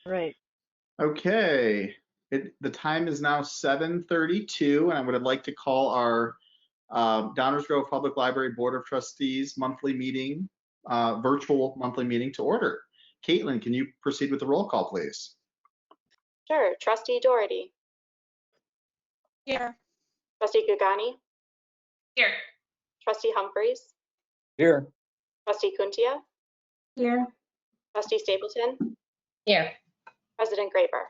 Right. Okay, the time is now 7:32, and I would like to call our Downers Grove Public Library Board of Trustees monthly meeting, virtual monthly meeting to order. Caitlin, can you proceed with the roll call, please? Sure. Trustee Doherty. Here. Trustee Gagani. Here. Trustee Humphreys. Here. Trustee Kuntia. Here. Trustee Stapleton. Here. President Graber.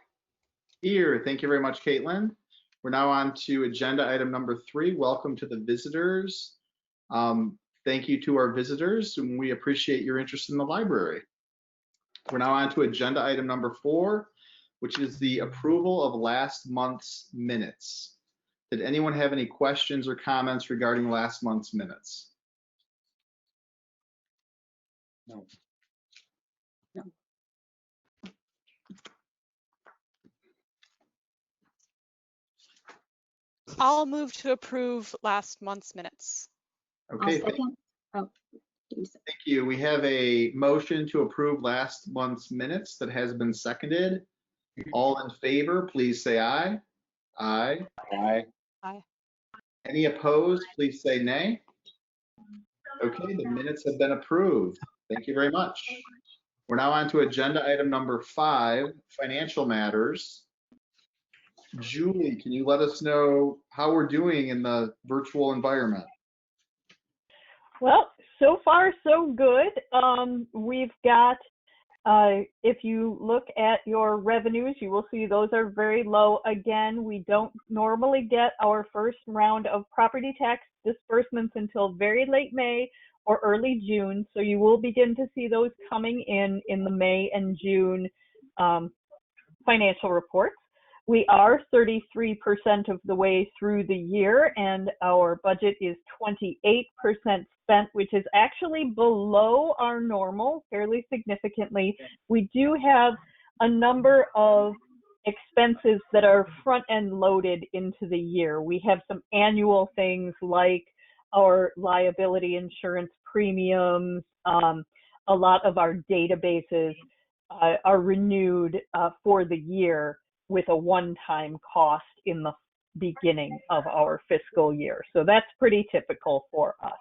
Here, thank you very much, Caitlin. We're now on to agenda item number 3. Welcome to the visitors. Thank you to our visitors, and we appreciate your interest in the library. We're now on to agenda item number 4, which is the approval of last month's minutes. Did anyone have any questions or comments regarding last month's minutes? No. I'll move to approve last month's minutes. Okay, thank you. We have a motion to approve last month's minutes that has been seconded. All in favor, please say aye. Aye. Aye. Aye. Any opposed, please say nay. Okay, the minutes have been approved. Thank you very much. We're now on to agenda item number 5, financial matters. Julie, can you let us know how we're doing in the virtual environment? Well, so far so good. We've got, if you look at your revenues, you will see those are very low. Again, we don't normally get our first round of property tax disbursements until very late May or early June. So you will begin to see those coming in the May and June financial reports. We are 33% of the way through the year, and our budget is 28% spent, which is actually below our normal fairly significantly. We do have a number of expenses that are front-end loaded into the year. We have some annual things like our liability insurance premiums. A lot of our databases are renewed for the year with a one-time cost in the beginning of our fiscal year. So that's pretty typical for us.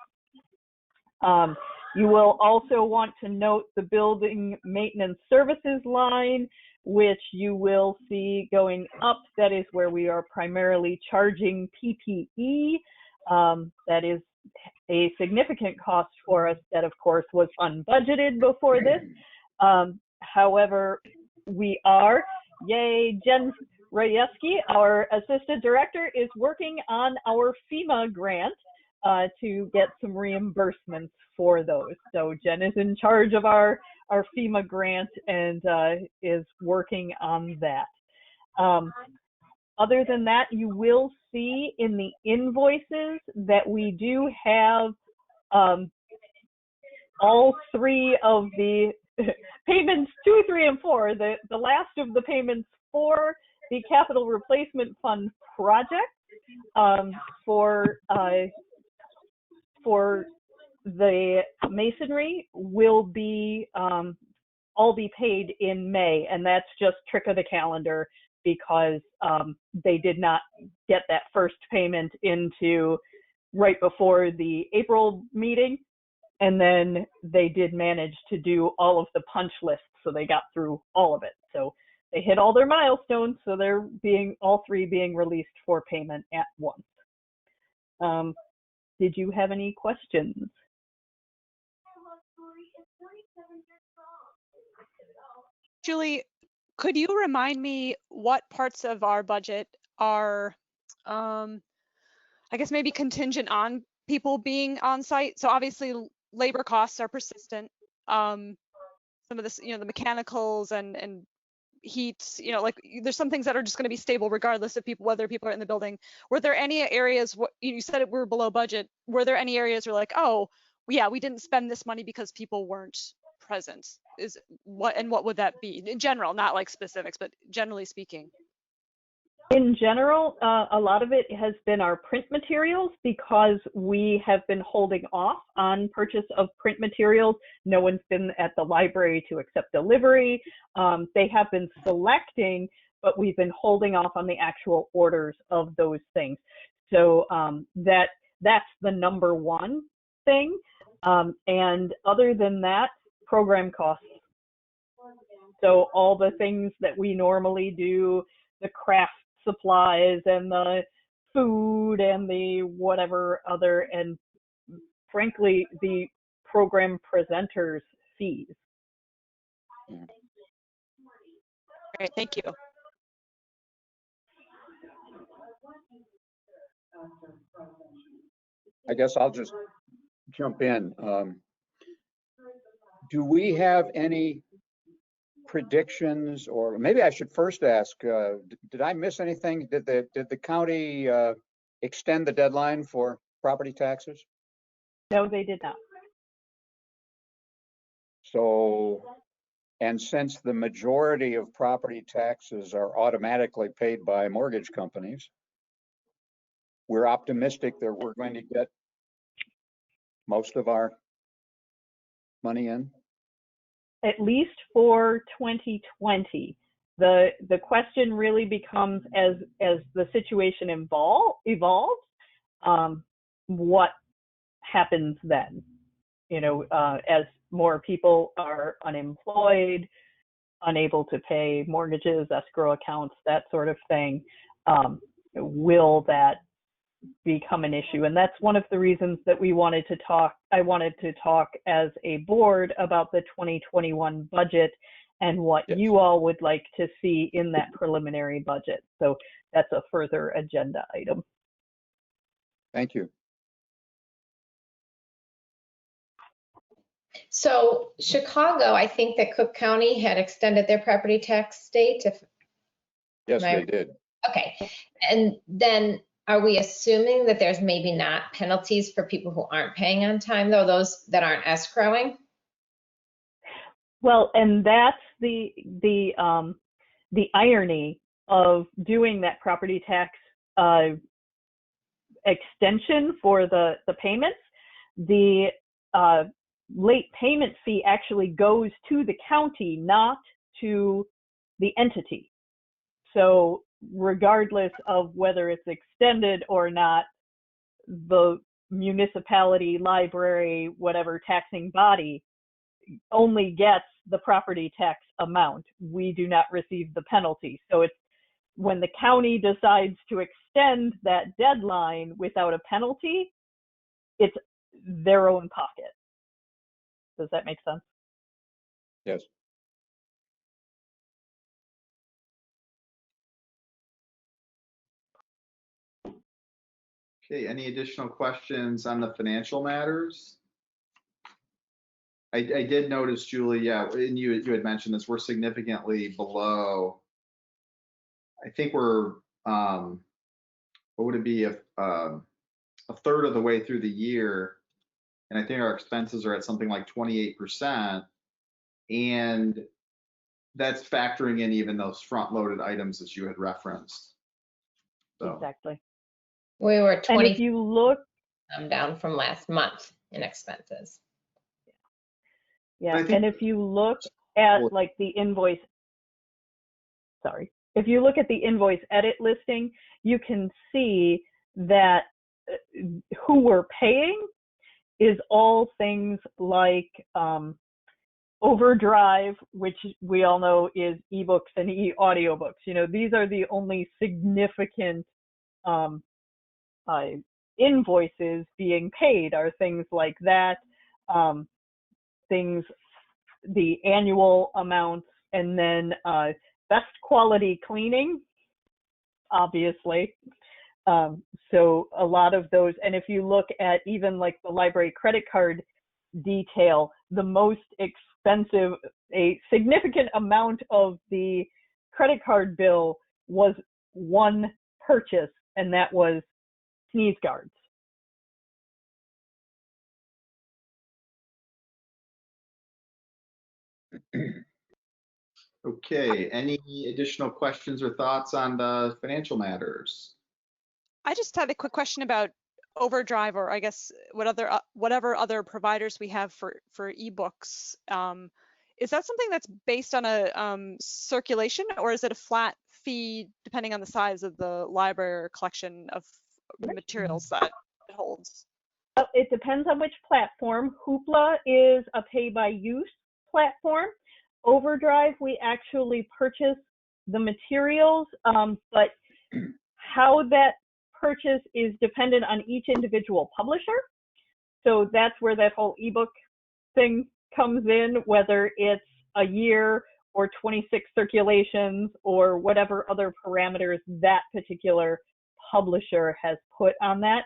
You will also want to note the building maintenance services line, which you will see going up. That is where we are primarily charging PPE. That is a significant cost for us that, of course, was unbudgeted before this. However, we are, yay, Jen Rajewski, our assistant director, is working on our FEMA grant to get some reimbursements for those. So Jen is in charge of our FEMA grant and is working on that. Other than that, you will see in the invoices that we do have all 3 of the payments 2, 3, and 4. The last of the payments for the capital replacement fund project for the masonry will be all be paid in May, and that's just trick of the calendar because they did not get that first payment into right before the April meeting. And then they did manage to do all of the punch lists, so they got through all of it. So they hit all their milestones, so they're all 3 being released for payment at once. Did you have any questions? Julie, could you remind me what parts of our budget are, I guess maybe contingent on people being on site? So obviously labor costs are persistent. Some of this, the mechanicals and heat, like there's some things that are just going to be stable regardless of whether people are in the building. Were there any areas, you said we're below budget, were there any areas where like, oh, yeah, we didn't spend this money because people weren't present? What would that be in general, not like specifics, but generally speaking? In general, a lot of it has been our print materials because we have been holding off on purchase of print materials. No one's been at the library to accept delivery. They have been selecting, but we've been holding off on the actual orders of those things. So that's the number one thing. And other than that, program costs. So all the things that we normally do, the craft supplies and the food and the whatever other, and frankly, the program presenters' fees. Great, thank you. I guess I'll just jump in. Do we have any predictions, or maybe I should first ask, did I miss anything? Did the county extend the deadline for property taxes? No, they did not. So, and since the majority of property taxes are automatically paid by mortgage companies, we're optimistic that we're going to get most of our money in. At least for 2020. The question really becomes as the situation evolves, what happens then? You know, as more people are unemployed, unable to pay mortgages, escrow accounts, that sort of thing, will that become an issue? And that's one of the reasons that I wanted to talk as a board about the 2021 budget and what Yes. you all would like to see in that preliminary budget. So that's a further agenda item. Thank you. So Chicago, I think that Cook County had extended their property tax date. Yes, Am I- they did. Okay, and then are we assuming that there's maybe not penalties for people who aren't paying on time, though, those that aren't escrowing? Well, and that's the irony of doing that property tax extension for the payments. The late payment fee actually goes to the county, not to the entity. So regardless of whether it's extended or not, the municipality, library, whatever taxing body only gets the property tax amount. We do not receive the penalty. So it's when the county decides to extend that deadline without a penalty, it's their own pocket. Does that make sense? Yes. Okay, any additional questions on the financial matters? I did notice, Julie, yeah, and you had mentioned this, we're significantly below. I think we're, what would it be, a third of the way through the year, and I think our expenses are at something like 28%, and that's factoring in even those front-loaded items that you had referenced. So. Exactly. We were And 20 if you look, down from last month in expenses. yeah, I think- and if you look at like the invoice, if you look at the invoice edit listing, you can see that who we're paying is all things like Overdrive, which we all know is ebooks and e-audiobooks. You know, these are the only significant invoices being paid are things like that, things, the annual amounts, and then best quality cleaning, obviously. So a lot of those, and if you look at even like the library credit card detail, the most expensive, a significant amount of the credit card bill was one purchase, and that was sneeze guards. Okay, any additional questions or thoughts on the financial matters? I just had a quick question about Overdrive, or I guess whatever other providers we have for ebooks. Is that something that's based on a circulation, or is it a flat fee depending on the size of the library or collection of materials that it holds? It depends on which platform. Hoopla is a pay-by-use platform. Overdrive, we actually purchase the materials, but how that purchase is dependent on each individual publisher. So that's where that whole ebook thing comes in, whether it's a year or 26 circulations or whatever other parameters that particular publisher has put on that.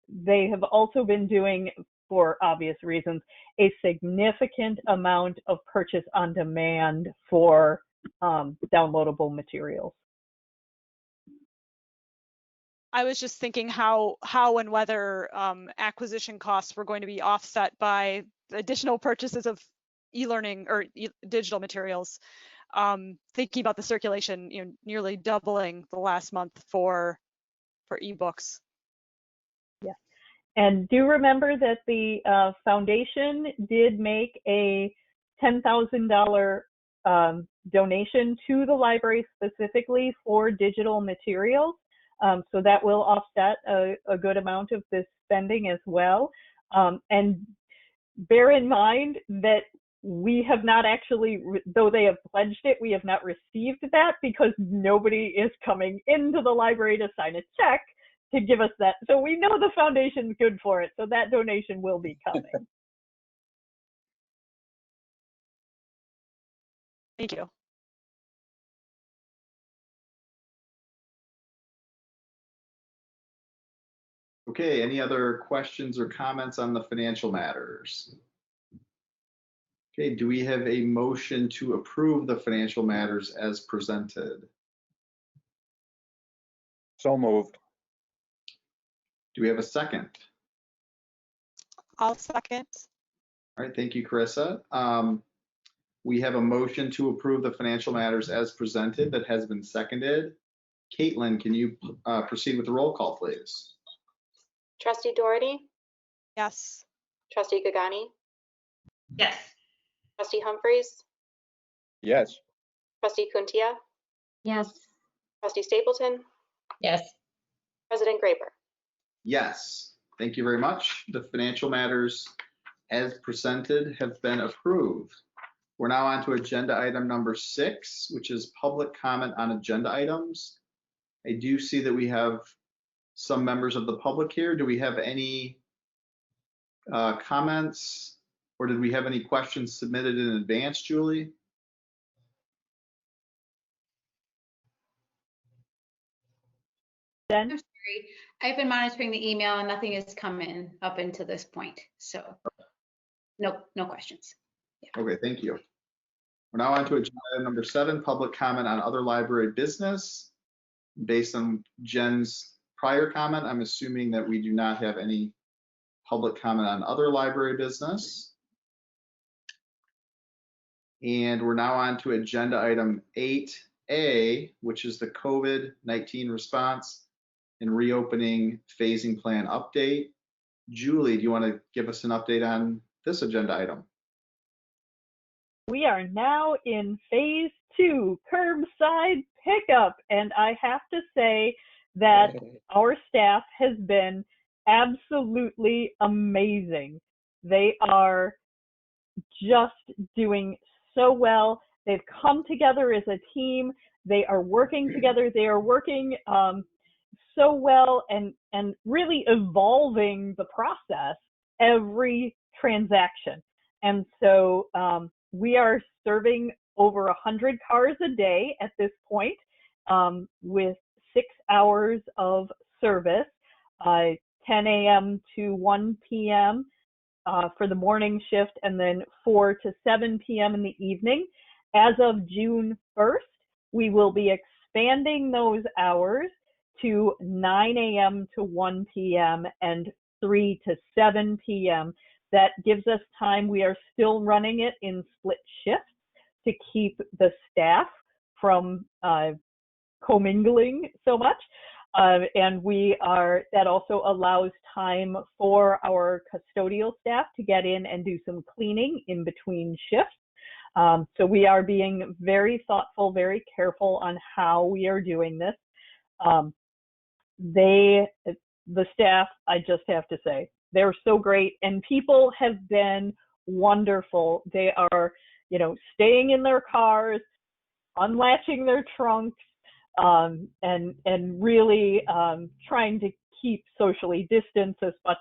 They have also been doing, for obvious reasons, a significant amount of purchase on demand for downloadable materials. I was just thinking how and whether acquisition costs were going to be offset by additional purchases of e-learning or digital materials. Thinking about the circulation, nearly doubling the last month for ebooks. Yeah, and do remember that the foundation did make a $10,000 donation to the library specifically for digital materials. So that will offset a good amount of this spending as well. And bear in mind that we have not actually, though they have pledged it, we have not received that because nobody is coming into the library to sign a check to give us that. So we know the foundation's good for it. So that donation will be coming. Thank you. Okay, any other questions or comments on the financial matters? Okay, do we have a motion to approve the financial matters as presented? So moved. Do we have a second? I'll second. All right, thank you, Carissa. We have a motion to approve the financial matters as presented that has been seconded. Caitlin, can you proceed with the roll call, please? Trustee Doherty, Yes. Trustee Gagani, Yes. Trustee Humphries, Yes. Trustee Kuntia, Yes. Trustee Stapleton, Yes. President Graber. Yes, thank you very much. The financial matters as presented have been approved. We're now on to agenda item number 6, which is public comment on agenda items. I do see that we have some members of the public here. Do we have any comments, or did we have any questions submitted in advance, Julie? Jen? I'm sorry. I've been monitoring the email and nothing has come in up until this point. So no questions. Okay, thank you. We're now on to agenda item number 7, public comment on other library business. Based on Jen's prior comment, I'm assuming that we do not have any public comment on other library business. And we're now on to agenda item 8A, which is the COVID-19 response and reopening phasing plan update. Julie, do you want to give us an update on this agenda item? We are now in phase 2, curbside pickup. And I have to say that our staff has been absolutely amazing. They are just doing so well. They've come together as a team. They are working together. They are working so well and really evolving the process every transaction. And so we are serving over 100 cars a day at this point with 6 hours of service, 10 a.m. to 1 p.m. For the morning shift, and then 4 to 7 p.m. in the evening. As of June 1st, we will be expanding those hours to 9 a.m. to 1 p.m. and 3 to 7 p.m. That gives us time. We are still running it in split shifts, to keep the staff from commingling so much. And that also allows time for our custodial staff to get in and do some cleaning in between shifts. So we are being very thoughtful, very careful on how we are doing this. The staff, I just have to say, they're so great, and people have been wonderful. They are, staying in their cars, unlatching their trunks, and really trying to keep socially distanced as much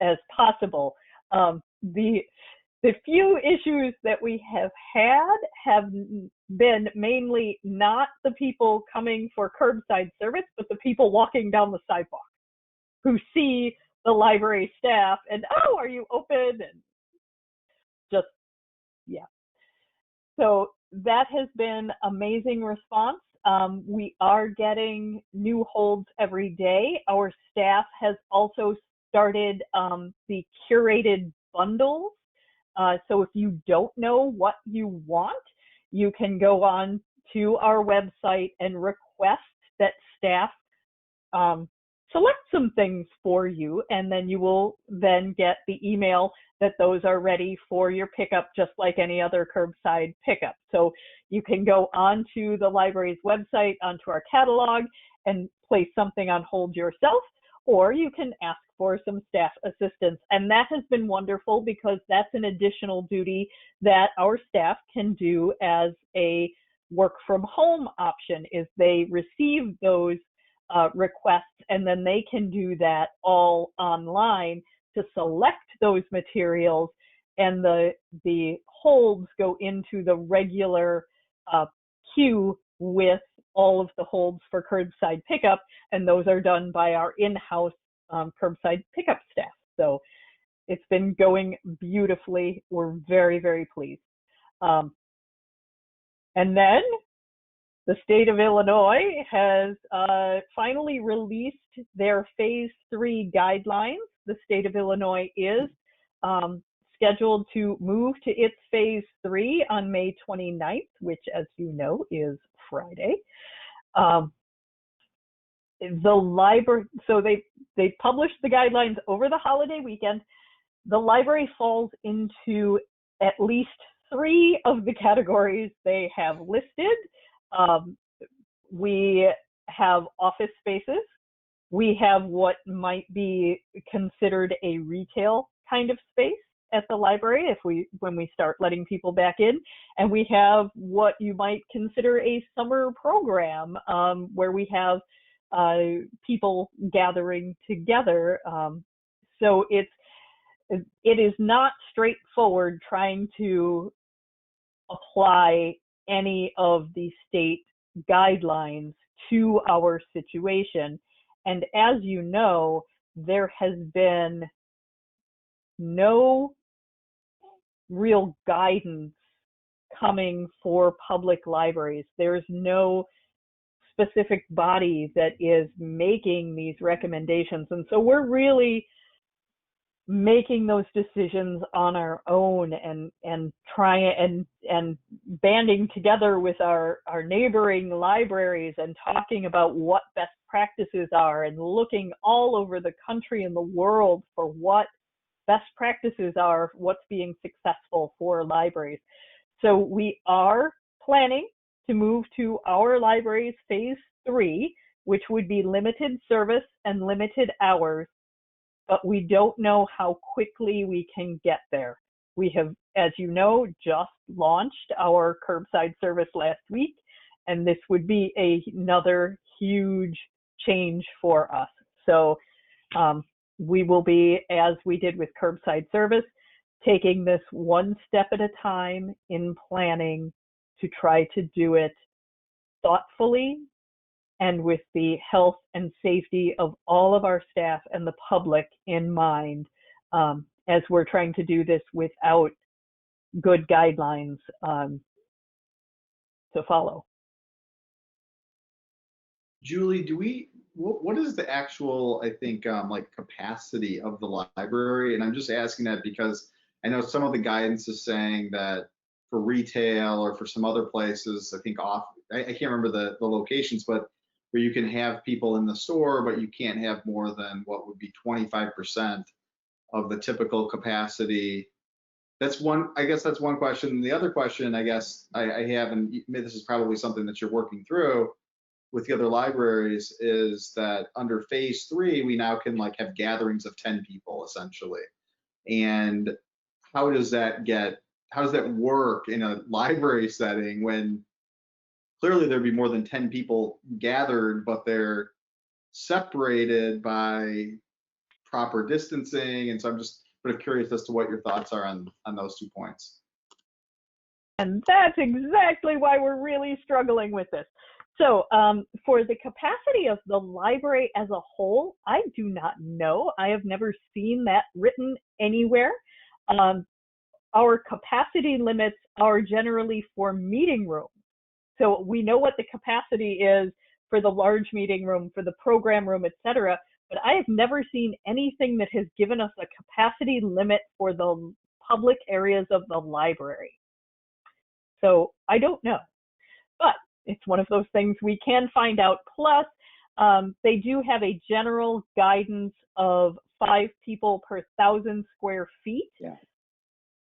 as possible. The few issues that we have had have been mainly not the people coming for curbside service, but the people walking down the sidewalk who see the library staff and, oh, are you open? And just, yeah. So that has been amazing response. We are getting new holds every day. Our staff has also started the Curated Bundles. So if you don't know what you want, you can go on to our website and request that staff select some things for you, and then you will then get the email that those are ready for your pickup, just like any other curbside pickup. So you can go onto the library's website, onto our catalog, and place something on hold yourself, or you can ask for some staff assistance. And that has been wonderful because that's an additional duty that our staff can do as a work from home option, is they receive those requests, and then they can do that all online to select those materials, and the holds go into the regular queue with all of the holds for curbside pickup, and those are done by our in-house curbside pickup staff. So it's been going beautifully. We're very, very pleased. And then the state of Illinois has finally released their phase 3 guidelines. The state of Illinois is scheduled to move to its phase 3 on May 29th, which, as you know, is Friday. The library, so they published the guidelines over the holiday weekend. The library falls into at least 3 of the categories they have listed. We have office spaces. We have what might be considered a retail kind of space at the library when we start letting people back in. And we have what you might consider a summer program, where we have people gathering together. So it is not straightforward trying to apply any of the state guidelines to our situation. And as you know, there has been no real guidance coming for public libraries. There's no specific body that is making these recommendations. And so we're really making those decisions on our own and trying and banding together with our neighboring libraries and talking about what best practices are, and looking all over the country and the world for what best practices are, what's being successful for libraries. So we are planning to move to our library's phase 3, which would be limited service and limited hours, but we don't know how quickly we can get there. We have, as you know, just launched our curbside service last week, and this would be another huge change for us. So we will be, as we did with curbside service, taking this one step at a time in planning to try to do it thoughtfully and with the health and safety of all of our staff and the public in mind, as we're trying to do this without good guidelines to follow. Julie, what is the actual, I think, like capacity of the library? And I'm just asking that because I know some of the guidance is saying that for retail or for some other places, I think I can't remember the locations, but where you can have people in the store, but you can't have more than what would be 25% of the typical capacity. I guess that's one question. The other question, I guess I have, and this is probably something that you're working through with the other libraries, is that under phase 3, we now can like have gatherings of 10 people essentially. And how does that work in a library setting when clearly there'd be more than 10 people gathered, but they're separated by proper distancing? And so I'm just sort of curious as to what your thoughts are on those 2 points. And that's exactly why we're really struggling with this. So for the capacity of the library as a whole, I do not know. I have never seen that written anywhere. Our capacity limits are generally for meeting rooms. So we know what the capacity is for the large meeting room, for the program room, etc. But I have never seen anything that has given us a capacity limit for the public areas of the library. So I don't know, but it's one of those things we can find out. Plus, they do have a general guidance of 5 people per 1,000 square feet. Yeah.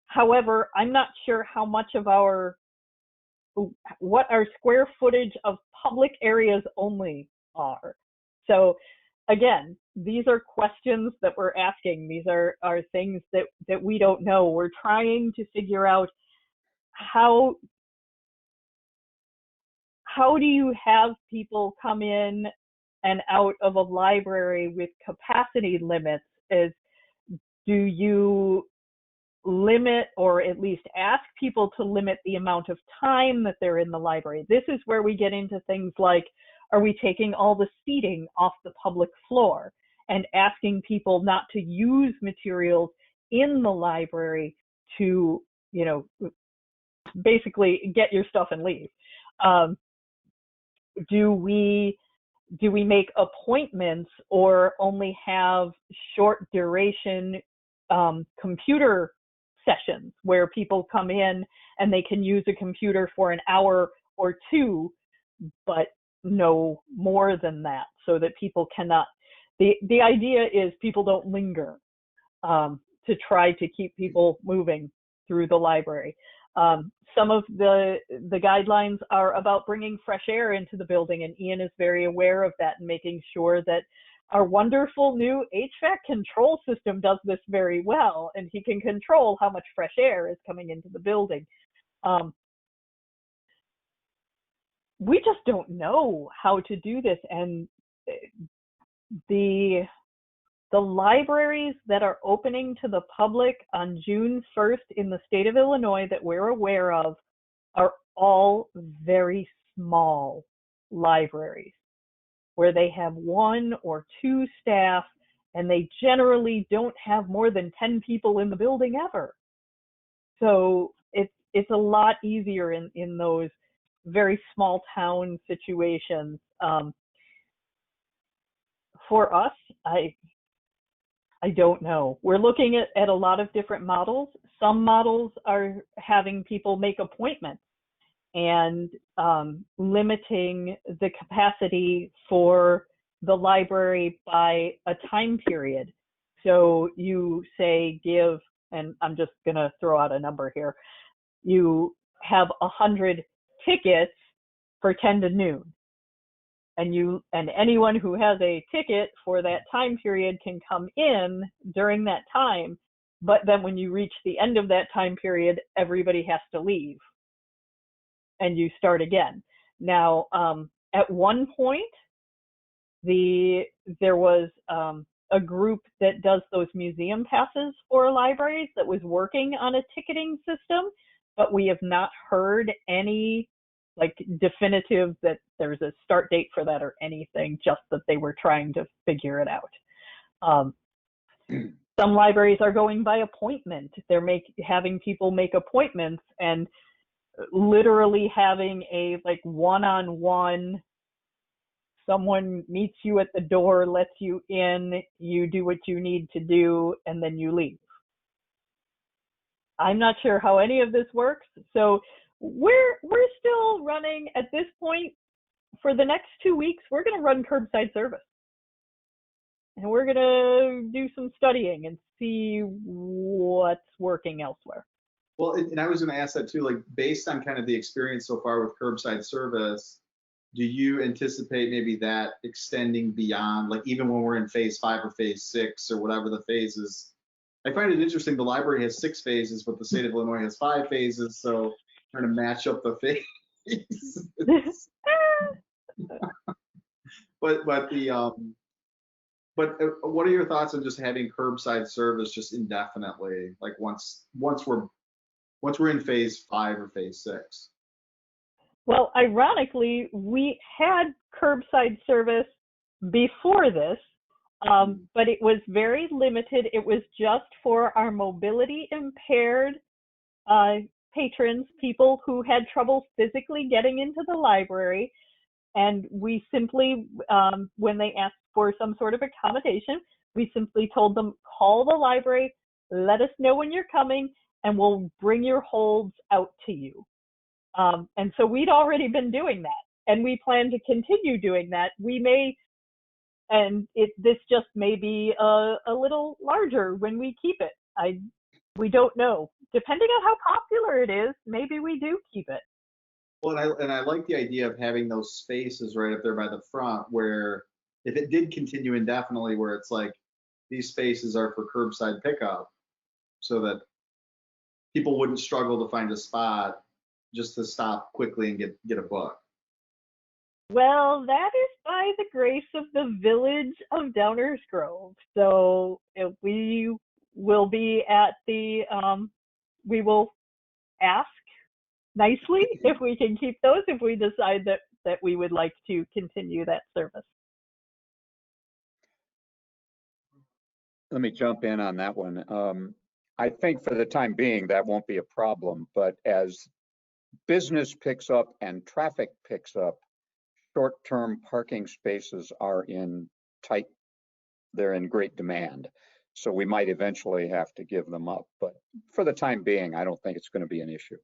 However, I'm not sure how much of what our square footage of public areas only are. So again, these are questions that we're asking. These are things that we don't know. We're trying to figure out how do you have people come in and out of a library with capacity limits? Do you limit, or at least ask people to limit the amount of time that they're in the library? This is where we get into things like, are we taking all the seating off the public floor and asking people not to use materials in the library to, basically get your stuff and leave? Do we make appointments or only have short duration computer sessions where people come in and they can use a computer for an hour or 2, but no more than that, so that people cannot, the idea is people don't linger to try to keep people moving through the library. Some of the guidelines are about bringing fresh air into the building, and Ian is very aware of that and making sure that our wonderful new HVAC control system does this very well, and he can control how much fresh air is coming into the building. We just don't know how to do this, and the libraries that are opening to the public on June 1st in the state of Illinois that we're aware of are all very small libraries where they have 1 or 2 staff, and they generally don't have more than 10 people in the building ever. So it's a lot easier in those very small town situations. For us, I don't know. We're looking at a lot of different models. Some models are having people make appointments and limiting the capacity for the library by a time period. So you say give, and I'm just going to throw out a number here, you have 100 tickets for 10 to noon. And anyone who has a ticket for that time period can come in during that time, but then when you reach the end of that time period, everybody has to leave and you start again. Now, at one point, there was a group that does those museum passes for libraries that was working on a ticketing system, but we have not heard any definitive that there's a start date for that or anything, just that they were trying to figure it out. Some libraries are going by appointment. They're having people make appointments and literally having a one-on-one, someone meets you at the door, lets you in, you do what you need to do, and then you leave. I'm not sure how any of this works. So we're still running at this point. For the next 2 weeks, we're going to run curbside service. And we're going to do some studying and see what's working elsewhere. Well, and I was going to ask that too, like based on kind of the experience so far with curbside service, do you anticipate maybe that extending beyond, like even when we're in phase 5 or phase 6 or whatever the phases? I find it interesting. The library has 6 phases, but the state of Illinois has 5 phases. So trying to match up the phases. But what are your thoughts on just having curbside service just indefinitely? Like once we're in phase 5 or phase 6? Well, ironically, we had curbside service before this, but it was very limited. It was just for our mobility impaired patrons, people who had trouble physically getting into the library. And we simply, when they asked for some sort of accommodation, we simply told them, call the library, let us know when you're coming, and we'll bring your holds out to you. And so we'd already been doing that, and we plan to continue doing that. We may, and this just may be a little larger when we keep it. We don't know. Depending on how popular it is, maybe we do keep it. Well, and I like the idea of having those spaces right up there by the front where if it did continue indefinitely, where it's like these spaces are for curbside pickup so that people wouldn't struggle to find a spot just to stop quickly and get a book. Well, that is by the grace of the village of Downers Grove. So we will be at the, we will ask nicely if we can keep those, if we decide that we would like to continue that service. Let me jump in on that one. I think for the time being, that won't be a problem, but as business picks up and traffic picks up, short-term parking spaces are they're in great demand. So we might eventually have to give them up, but for the time being, I don't think it's going to be an issue.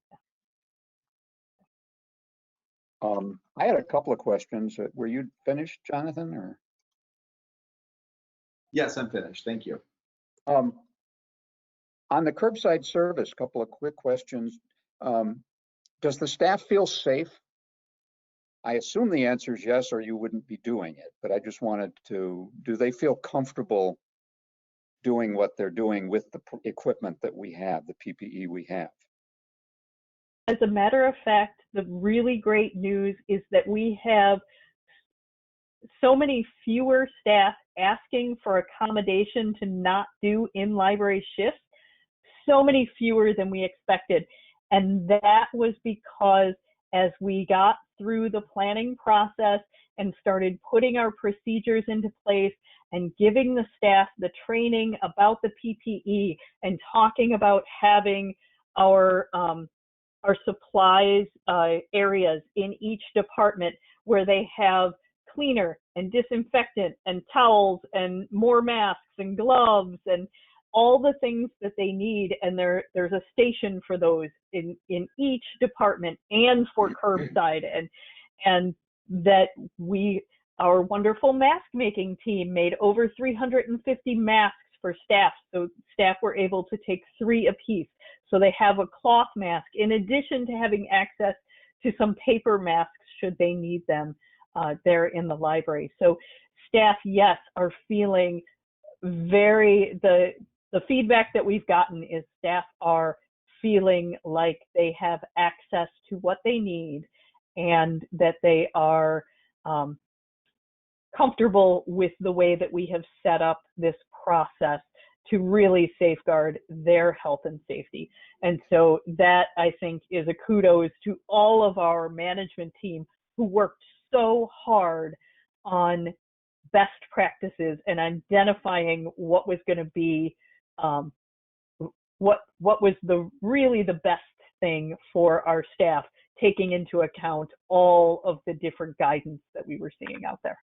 I had a couple of questions. Were you finished, Jonathan, or? Yes, I'm finished. Thank you. On the curbside service, couple of quick questions. Does the staff feel safe? I assume the answer is yes, or you wouldn't be doing it, but I just wanted to, do they feel comfortable doing what they're doing with the equipment that we have, the PPE we have? As a matter of fact, the really great news is that we have so many fewer staff asking for accommodation to not do in-library shifts, so many fewer than we expected. And that was because as we got through the planning process and started putting our procedures into place and giving the staff the training about the PPE and talking about having our supplies areas in each department where they have cleaner and disinfectant and towels and more masks and gloves and all the things that they need, and there's a station for those in each department and for curbside, and that our wonderful mask making team made over 350 masks for staff, so staff were able to take 3 apiece. So they have a cloth mask in addition to having access to some paper masks should they need them there in the library. So staff, yes, are feeling the feedback that we've gotten is staff are feeling like they have access to what they need and that they are comfortable with the way that we have set up this process to really safeguard their health and safety. And so that, I think, is a kudos to all of our management team who worked so hard on best practices and identifying what was going to be what was really the best thing for our staff, taking into account all of the different guidance that we were seeing out there.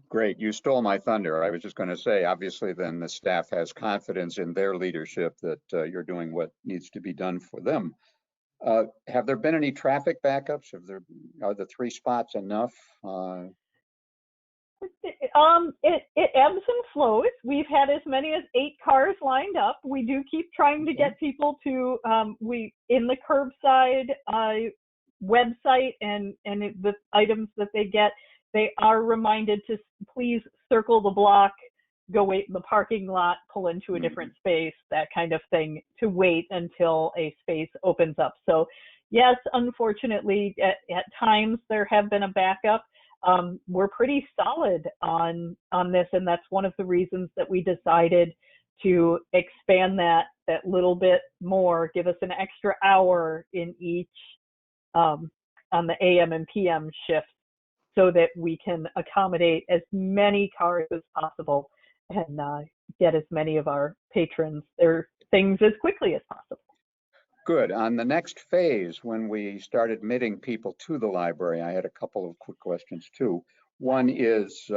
Great, you stole my thunder. I was just going to say, obviously, then the staff has confidence in their leadership that you're doing what needs to be done for them. Have there been any traffic backups? Are the 3 spots enough? It ebbs and flows. We've had as many as 8 cars lined up. We do keep trying to get people to in the curbside website and the items that they get, they are reminded to please circle the block, go wait in the parking lot, pull into a different space, that kind of thing, to wait until a space opens up. So yes, unfortunately, at times there have been a backup. We're pretty solid on this, and that's one of the reasons that we decided to expand that little bit more, give us an extra hour in each on the AM and PM shift, so that we can accommodate as many cars as possible and get as many of our patrons their things as quickly as possible. Good. On the next phase, when we start admitting people to the library, I had a couple of quick questions too. One is,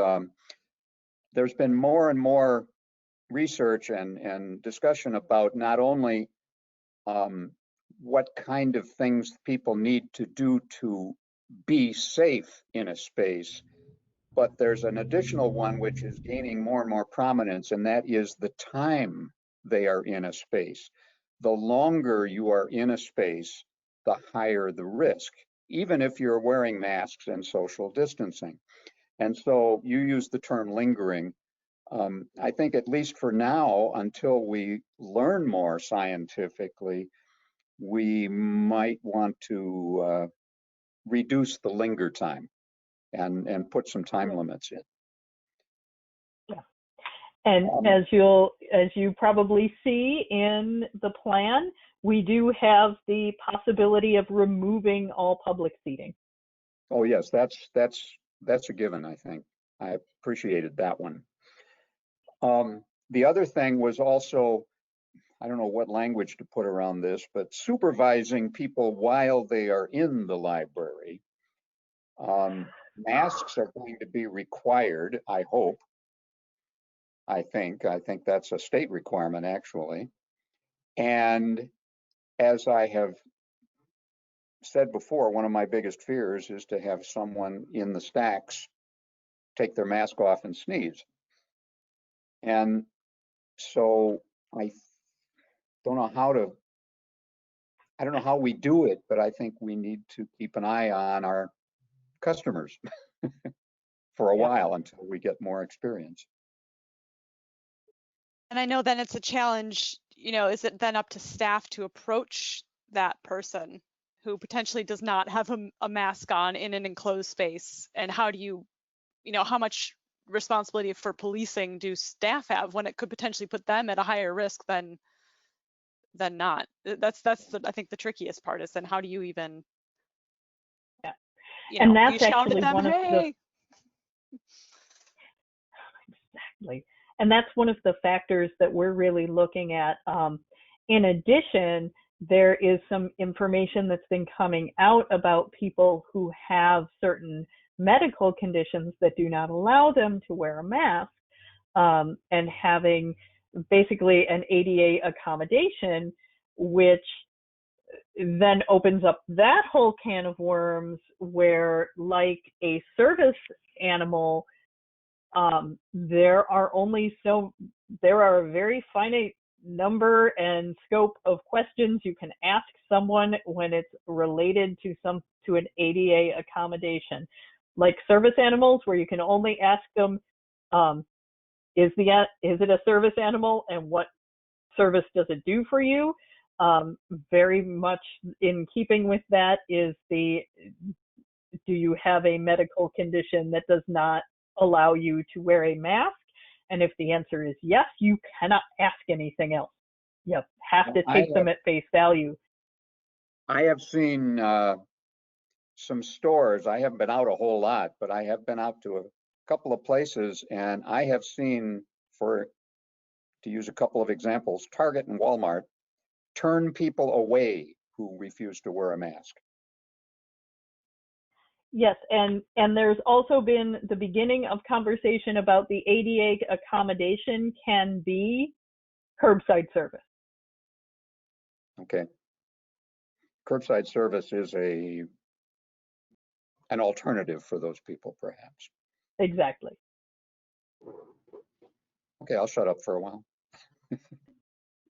there's been more and more research and discussion about not only what kind of things people need to do to be safe in a space, but there's an additional one which is gaining more and more prominence, and that is the time they are in a space. The longer you are in a space, the higher the risk, even if you're wearing masks and social distancing. And so you use the term lingering. I think at least for now, until we learn more scientifically, we might want to reduce the linger time and put some time limits in. Yeah. And as you probably see in the plan, we do have the possibility of removing all public seating. Oh yes, that's a given, I think. I appreciated that one. The other thing was also, I don't know what language to put around this, but supervising people while they are in the library. Masks are going to be required, I hope. I think that's a state requirement, actually. And as I have said before, one of my biggest fears is to have someone in the stacks take their mask off and sneeze. And so I don't know how we do it, but I think we need to keep an eye on our customers for a while until we get more experience. And I know then it's a challenge, is it then up to staff to approach that person who potentially does not have a mask on in an enclosed space? And how do you, how much responsibility for policing do staff have when it could potentially put them at a higher risk than not? That's I think the trickiest part is then how do you even, and that's you shout actually at them, one of hey. Exactly. And that's one of the factors that we're really looking at. In addition, there is some information that's been coming out about people who have certain medical conditions that do not allow them to wear a mask, and having basically an ADA accommodation, which then opens up that whole can of worms where, like a service animal, there are a very finite number and scope of questions you can ask someone when it's related to an ADA accommodation. Like service animals, where you can only ask them, is it a service animal and what service does it do for you? Very much in keeping with that is do you have a medical condition that does not allow you to wear a mask? And if the answer is yes, you cannot ask anything else. You have to take them at face value. I have seen some stores. I haven't been out a whole lot, but I have been out to a couple of places, and I have seen, to use a couple of examples, Target and Walmart turn people away who refuse to wear a mask. Yes, and there's also been the beginning of conversation about the ADA accommodation can be curbside service. Okay. Curbside service is an alternative for those people, perhaps. Exactly. Okay, I'll shut up for a while.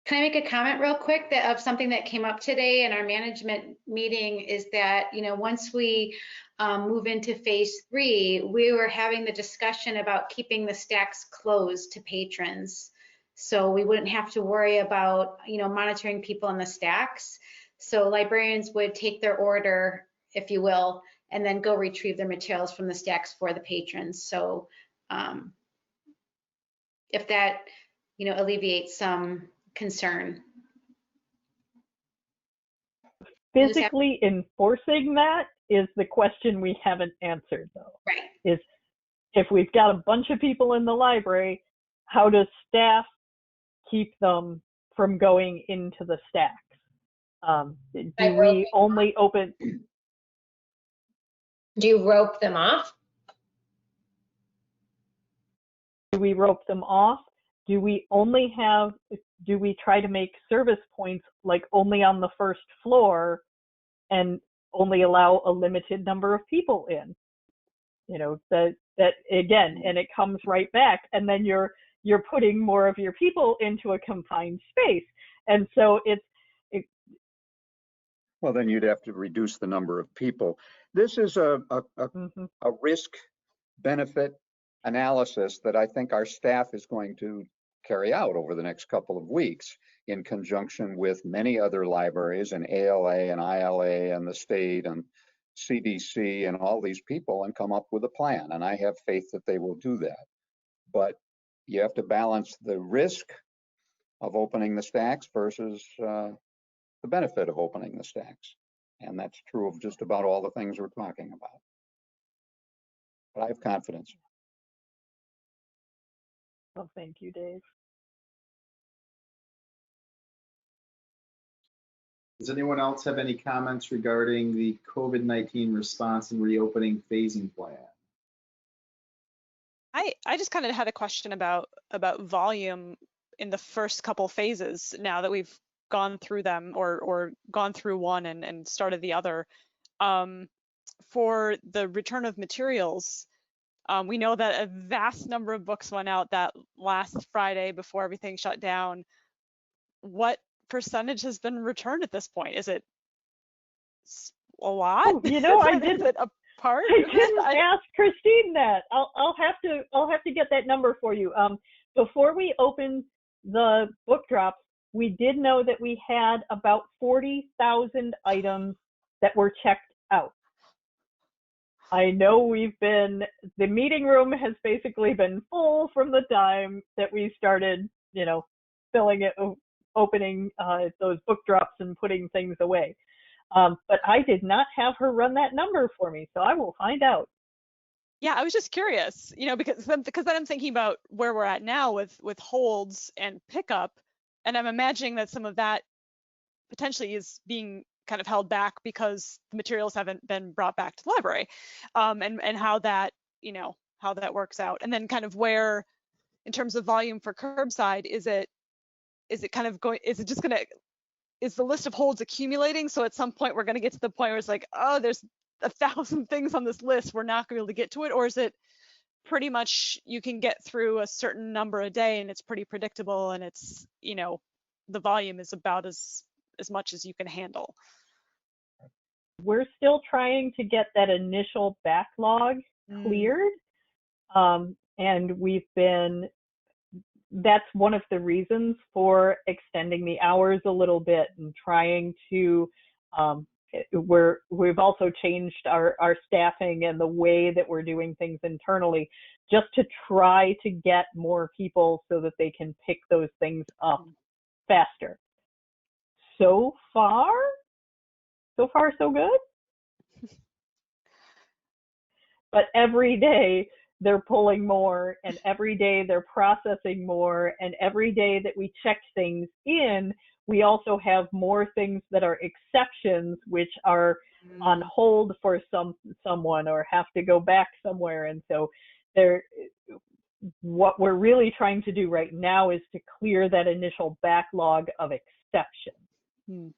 Can I make a comment real quick that of something that came up today in our management meeting is that, once we move into phase 3, we were having the discussion about keeping the stacks closed to patrons. So we wouldn't have to worry about, monitoring people in the stacks. So librarians would take their order, if you will, and then go retrieve their materials from the stacks for the patrons. So if that, alleviates some concern. Physically enforcing that is the question we haven't answered, though. Right. Is if we've got a bunch of people in the library, how does staff keep them from going into the stacks? Do we only open? Do you rope them off? Do we rope them off? Do we try to make service points like only on the first floor and only allow a limited number of people in? That again, and it comes right back, and then you're putting more of your people into a confined space. And so well, then you'd have to reduce the number of people. This is a risk benefit analysis that I think our staff is going to carry out over the next couple of weeks in conjunction with many other libraries and ALA and ILA and the state and CDC and all these people, and come up with a plan. And I have faith that they will do that. But you have to balance the risk of opening the stacks versus the benefit of opening the stacks. And that's true of just about all the things we're talking about. But I have confidence. Well, thank you, Dave. Does anyone else have any comments regarding the COVID-19 response and reopening phasing plan? I just kind of had a question about volume in the first couple phases now that we've gone through them or gone through one and started the other. For the return of materials, we know that a vast number of books went out that last Friday before everything shut down. What percentage has been returned at this point? Is it a lot? Oh, I did Is it a part? I didn't ask Christine that. I'll have to get that number for you. Before we opened the book drops, we did know that we had about 40,000 items that were checked out. I know the meeting room has basically been full from the time that we started, filling it, opening those book drops and putting things away. But I did not have her run that number for me, so I will find out. Yeah, I was just curious, because then I'm thinking about where we're at now with holds and pickup, and I'm imagining that some of that potentially is being kind of held back because the materials haven't been brought back to the library, and how that works out, and then kind of where, in terms of volume for curbside, is it kind of going? Is the list of holds accumulating? So at some point we're going to get to the point where it's like, oh, there's 1,000 things on this list, we're not going to be able to get to it, or is it pretty much you can get through a certain number a day and it's pretty predictable, and it's the volume is about as much as you can handle? We're still trying to get that initial backlog cleared. And that's one of the reasons for extending the hours a little bit and trying to, we've also changed our staffing and the way that we're doing things internally, just to try to get more people so that they can pick those things up faster. So far so good. But every day they're pulling more, and every day they're processing more, and every day that we check things in, we also have more things that are exceptions, which are on hold for someone or have to go back somewhere. And so what we're really trying to do right now is to clear that initial backlog of exceptions.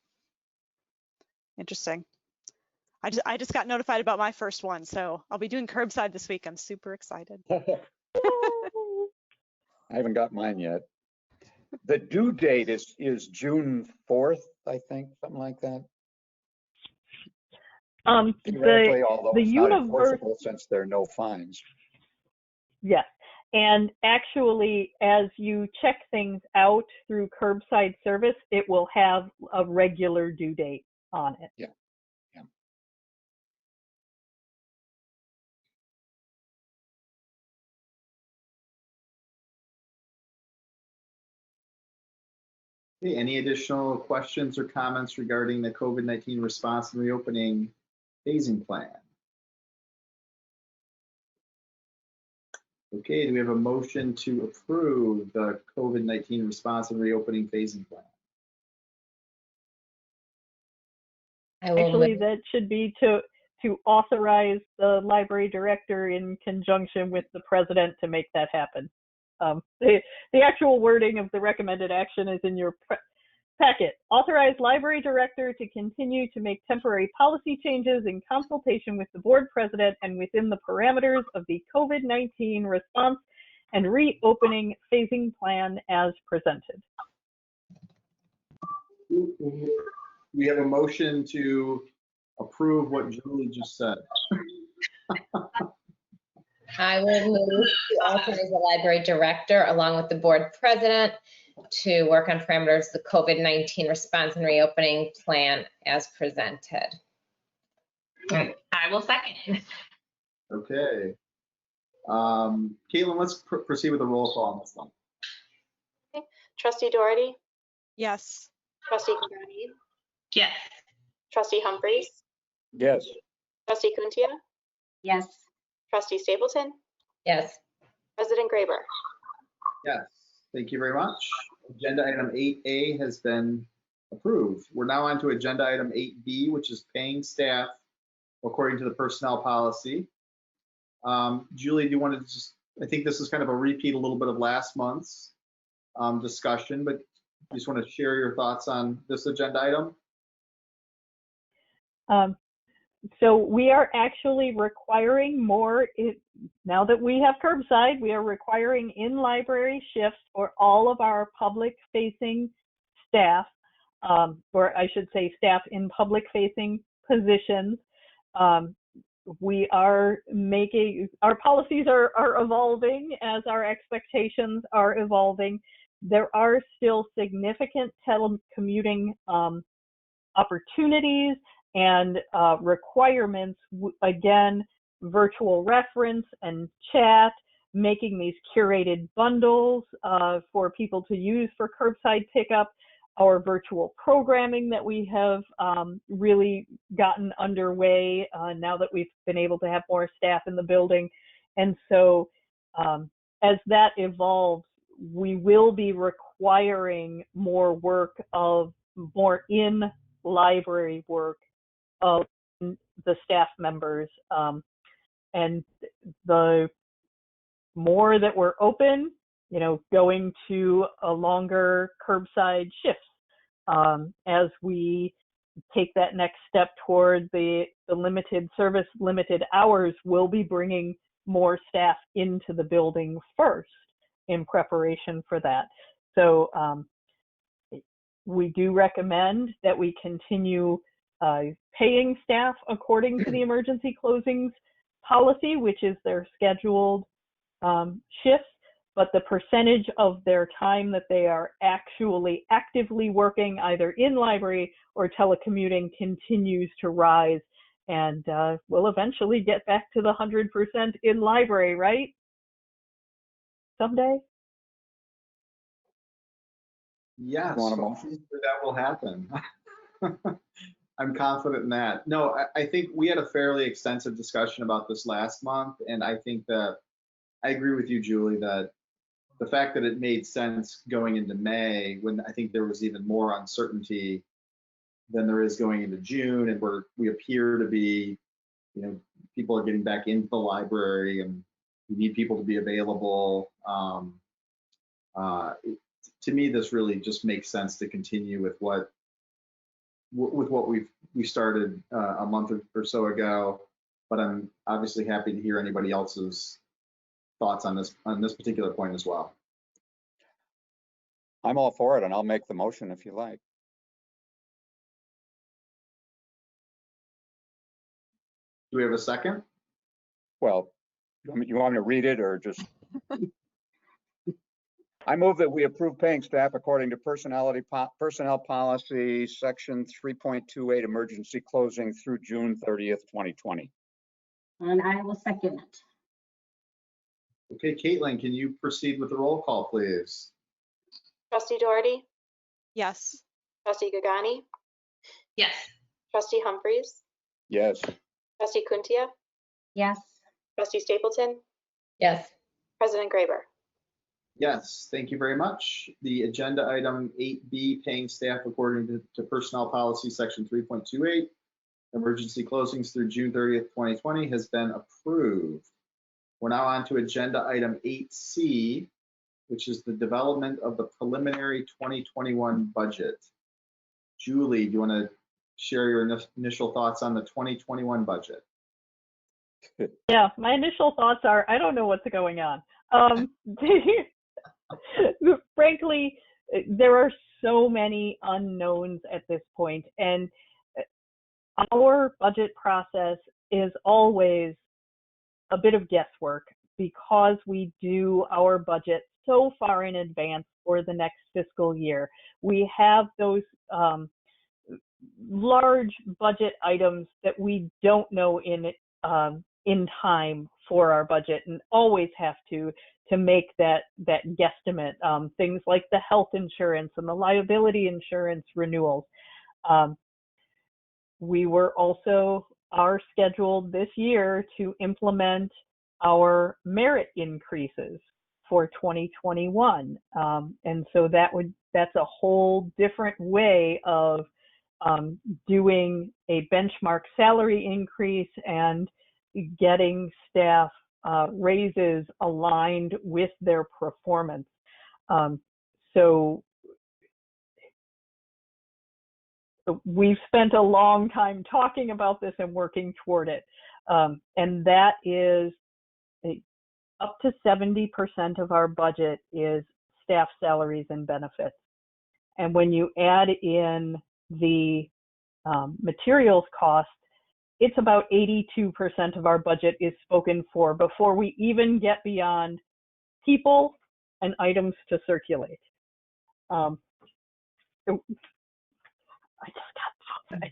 Interesting. I just got notified about my first one, so I'll be doing curbside this week. I'm super excited. I haven't got mine yet. The due date is June 4th, I think, something like that. Theoretically, although it's not enforceable since there are no fines. Yes. And actually, as you check things out through curbside service, it will have a regular due date on it. Yeah. Okay, any additional questions or comments regarding the COVID-19 response and reopening phasing plan? Okay, do we have a motion to approve the COVID-19 response and reopening phasing plan? Actually, that should be to authorize the library director in conjunction with the president to make that happen. The actual wording of the recommended action is in your packet. Authorize library director to continue to make temporary policy changes in consultation with the board president and within the parameters of the COVID-19 response and reopening phasing plan as presented. We have a motion to approve what Julie just said. I will move to authorize the library director along with the board president to work on parameters of the COVID-19 response and reopening plan as presented. I will second. Okay. Caitlin, let's proceed with the roll call on this one. Okay. Trustee Doherty, Yes. Trustee Crowdy, Yes. Trustee Humphries, Yes. Trustee Kuntia, Yes. Trustee Stapleton, Yes. President Graber. Yes, thank you very much. Agenda item 8A has been approved. We're now on to agenda item 8B, which is paying staff according to the personnel policy. Julie, do you want to just, I think this is kind of a repeat a little bit of last month's discussion, but you just want to share your thoughts on this agenda item? So we are actually requiring more, now that we have curbside, we are requiring in-library shifts for all of our public-facing staff, or I should say staff in public-facing positions. We are making, our policies are evolving as our expectations are evolving. There are still significant telecommuting opportunities and requirements, again, virtual reference and chat, making these curated bundles for people to use for curbside pickup, our virtual programming that we have really gotten underway now that we've been able to have more staff in the building. And so as that evolves, we will be requiring more work of more in-library work of the staff members, and the more that we're open, you know, going to a longer curbside shifts as we take that next step toward the limited service, limited hours. We'll be bringing more staff into the building first in preparation for that. So we do recommend that we continue paying staff according to the emergency closings policy, which is their scheduled shifts, but the percentage of their time that they are actually actively working either in library or telecommuting continues to rise, and we'll eventually get back to the 100% in library, right? Someday? Yes, Want a motion? that will happen. I'm confident in that. No, I think we had a fairly extensive discussion about this last month, and I think that I agree with you, Julie, that the fact that it made sense going into May when I think there was even more uncertainty than there is going into June, and we appear to be, people are getting back into the library, and we need people to be available. To me, this really just makes sense to continue with what we started a month or so ago. But I'm obviously happy to hear anybody else's thoughts on this particular point as well. I'm all for it, and I'll make the motion if you like. Do we have a second? Well, you want me to read it or just? I move that we approve paying staff according to personnel policy, section 3.28, emergency closing through June 30th, 2020. And I will second it. Okay, Caitlin, can you proceed with the roll call, please? Trustee Doherty, Yes. Trustee Gagani, Yes. Trustee Humphries, Yes. Trustee Kuntia, Yes. Trustee Stapleton, Yes. President Graber. Yes, thank you very much. The agenda item 8B, paying staff according to personnel policy, section 3.28, emergency closings through June 30th, 2020 has been approved. We're now on to agenda item 8C, which is the development of the preliminary 2021 budget. Julie, do you want to share your initial thoughts on the 2021 budget? Yeah, my initial thoughts are, I don't know what's going on. Frankly, there are so many unknowns at this point, and our budget process is always a bit of guesswork because we do our budget so far in advance for the next fiscal year. We have those large budget items that we don't know in time for our budget, and always have to make that guesstimate. Things like the health insurance and the liability insurance renewals. We are scheduled this year to implement our merit increases for 2021. And so that's a whole different way of doing a benchmark salary increase and getting staff raises aligned with their performance. So we've spent a long time talking about this and working toward it. And that is up to 70% of our budget is staff salaries and benefits. And when you add in the materials cost, it's about 82% of our budget is spoken for before we even get beyond people and items to circulate. I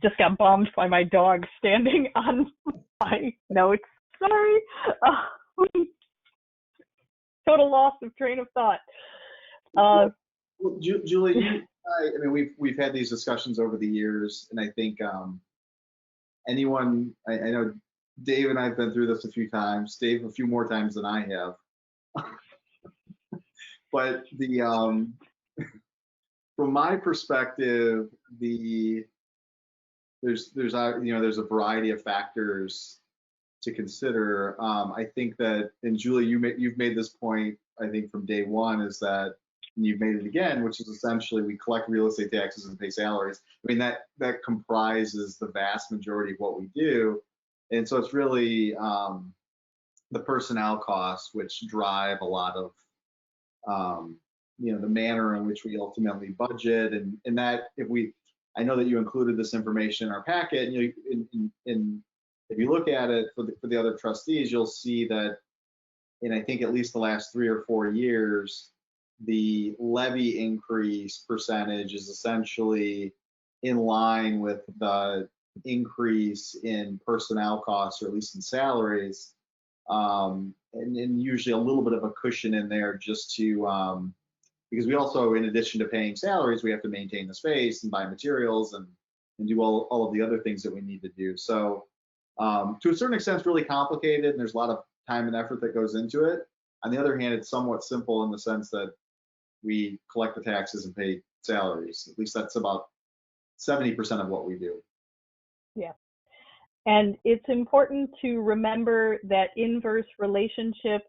just got bombed by my dog standing on my notes. Sorry. Total loss of train of thought. Julie, I mean, we've had these discussions over the years, and I think I know Dave and I have been through this a few times. Dave a few more times than I have. But from my perspective, there's a variety of factors to consider. I think that, and Julie, you've made this point, I think, from day one, is that, and you've made it again, which is essentially we collect real estate taxes and pay salaries. I mean, that comprises the vast majority of what we do. And so it's really the personnel costs which drive a lot of the manner in which we ultimately budget. And that, I know that you included this information in our packet, and if you look at it for the other trustees, you'll see that in, I think, at least the last 3 or 4 years, the levy increase percentage is essentially in line with the increase in personnel costs, or at least in salaries, and usually a little bit of a cushion in there just to, because we also, in addition to paying salaries, we have to maintain the space and buy materials and do all of the other things that we need to do. So to a certain extent, it's really complicated, and there's a lot of time and effort that goes into it. On the other hand, it's somewhat simple in the sense that we collect the taxes and pay salaries. At least that's about 70% of what we do. Yeah. And it's important to remember that inverse relationship,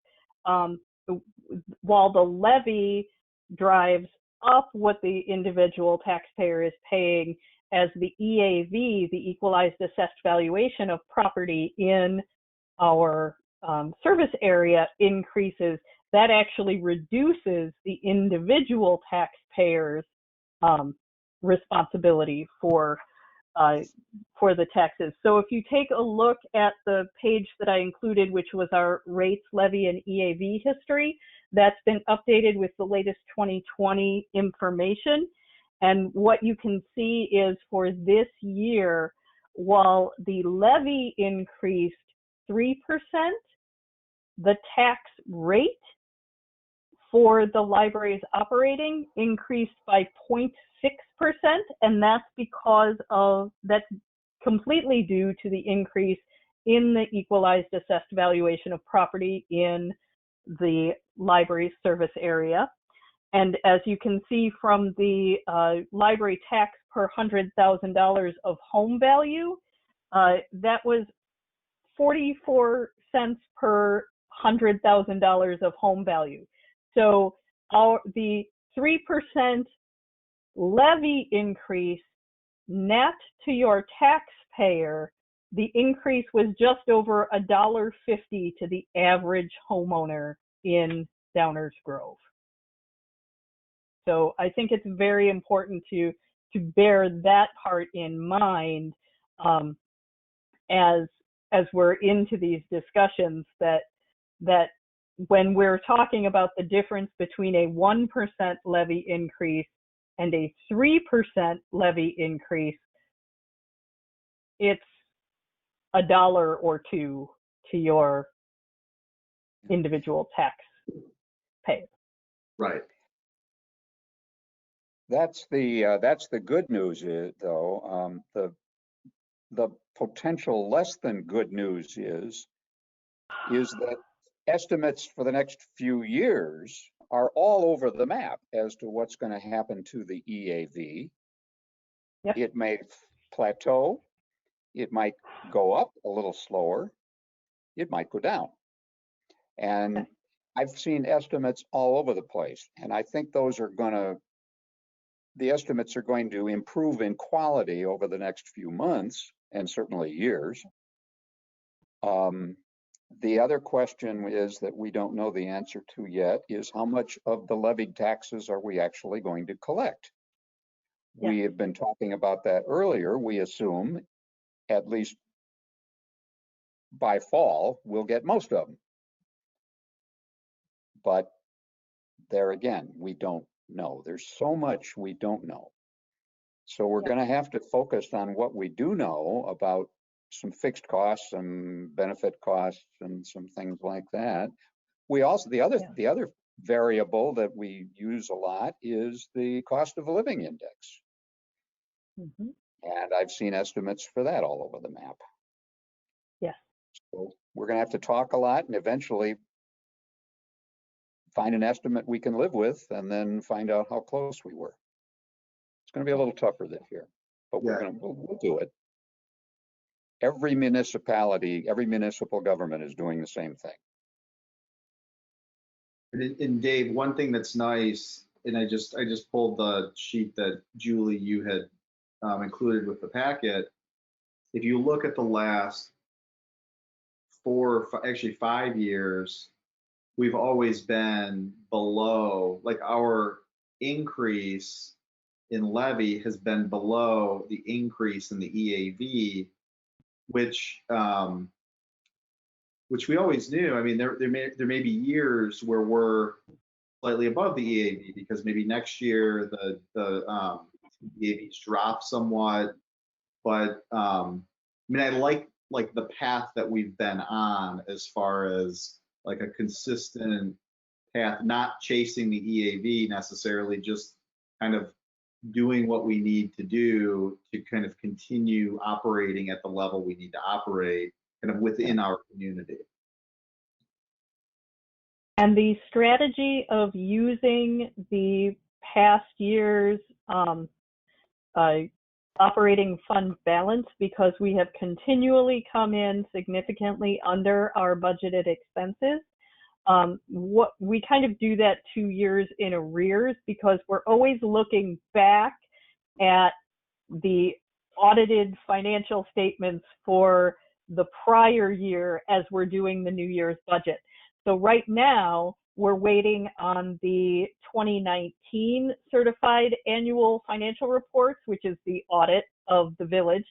while the levy drives up what the individual taxpayer is paying, as the EAV, the equalized assessed valuation of property in our service area increases, that actually reduces the individual taxpayer's responsibility for the taxes. So if you take a look at the page that I included, which was our rates, levy, and EAV history, that's been updated with the latest 2020 information. And what you can see is for this year, while the levy increased 3%, the tax rate for the library's operating increased by 0.6%, and that's that's completely due to the increase in the equalized assessed valuation of property in the library's service area. And as you can see from the library tax per $100,000 of home value, that was 44 cents per $100,000 of home value. So the 3% levy increase net to your taxpayer, the increase was just over $1.50 to the average homeowner in Downers Grove. So I think it's very important to bear that part in mind as we're into these discussions, that when we're talking about the difference between a 1% levy increase and a 3% levy increase, it's $1 or $2 to your individual tax payer. Right. That's the good news, though. The potential less than good news is that estimates for the next few years are all over the map as to what's going to happen to the EAV. Yep. It may plateau. It might go up a little slower. It might go down. And I've seen estimates all over the place. And I think the estimates are going to improve in quality over the next few months and certainly years. The other question is that we don't know the answer to yet is how much of the levied taxes are we actually going to collect? Yeah. We have been talking about that earlier. We assume at least by fall, we'll get most of them. But there again, we don't know. There's so much we don't know. So we're going to have to focus on what we do know about some fixed costs, some benefit costs, and some things like that. We also, the other variable that we use a lot is the cost of living index. Mm-hmm. And I've seen estimates for that all over the map. Yeah. So we're going to have to talk a lot and eventually find an estimate we can live with and then find out how close we were. It's going to be a little tougher this year, but we'll do it. Every municipality, every municipal government is doing the same thing. And Dave, one thing that's nice, and I just pulled the sheet that Julie, you had included with the packet. If you look at the last 5 years, we've always been below, like our increase in levy has been below the increase in the EAV, which we always knew. I mean, there may be years where we're slightly above the EAV because maybe next year the EAVs drop somewhat. But I mean, I like the path that we've been on as far as like a consistent path, not chasing the EAV necessarily, just kind of doing what we need to do to kind of continue operating at the level we need to operate kind of within our community. And the strategy of using the past year's operating fund balance because we have continually come in significantly under our budgeted expenses. What we kind of do that 2 years in arrears because we're always looking back at the audited financial statements for the prior year as we're doing the New Year's budget. So right now, we're waiting on the 2019 certified annual financial reports, which is the audit of the village,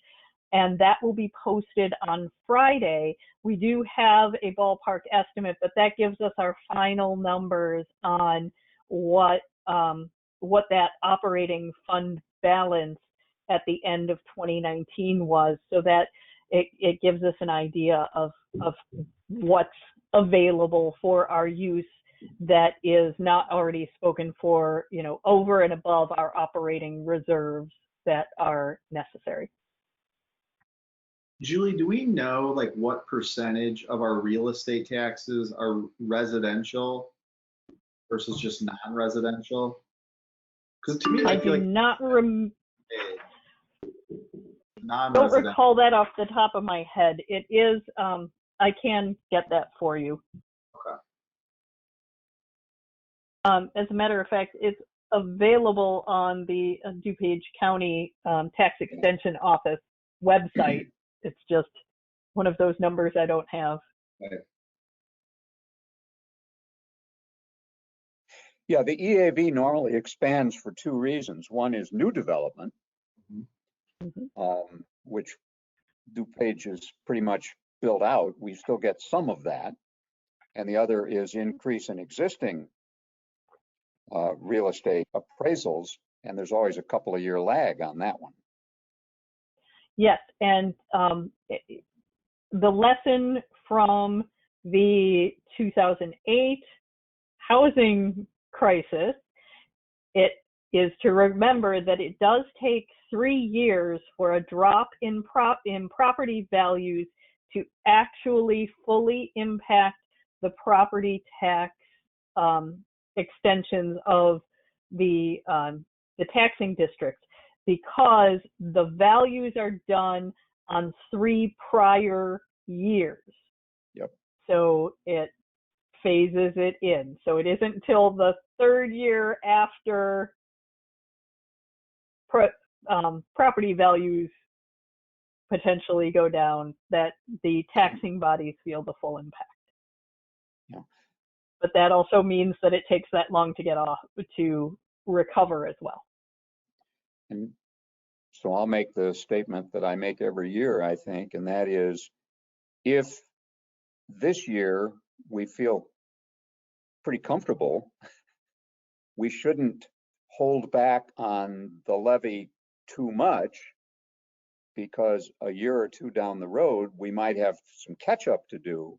and that will be posted on Friday. We do have a ballpark estimate, but that gives us our final numbers on what that operating fund balance at the end of 2019 was, so that it gives us an idea of what's available for our use that is not already spoken for, over and above our operating reserves that are necessary. Julie, do we know like what percentage of our real estate taxes are residential versus just non-residential? Because to me, I feel like not don't non-residential. recall that off the top of my head. It is, I can get that for you. Okay. As a matter of fact, it's available on the DuPage County Tax Extension Office website. It's just one of those numbers I don't have. Right. Yeah, the EAV normally expands for two reasons. One is new development, which DuPage is pretty much built out. We still get some of that. And the other is increase in existing real estate appraisals. And there's always a couple of year lag on that one. Yes, and the lesson from the 2008 housing crisis, it is to remember that it does take 3 years for a drop in property values to actually fully impact the property tax extensions of the taxing districts, because the values are done on 3 prior years. Yep. So it phases it in. So it isn't until the 3rd year after property values potentially go down that the taxing bodies feel the full impact. Yeah. But that also means that it takes that long to get off to recover as well. And so I'll make the statement that I make every year, I think, and that is, if this year we feel pretty comfortable, we shouldn't hold back on the levy too much, because a year or two down the road, we might have some catch up to do,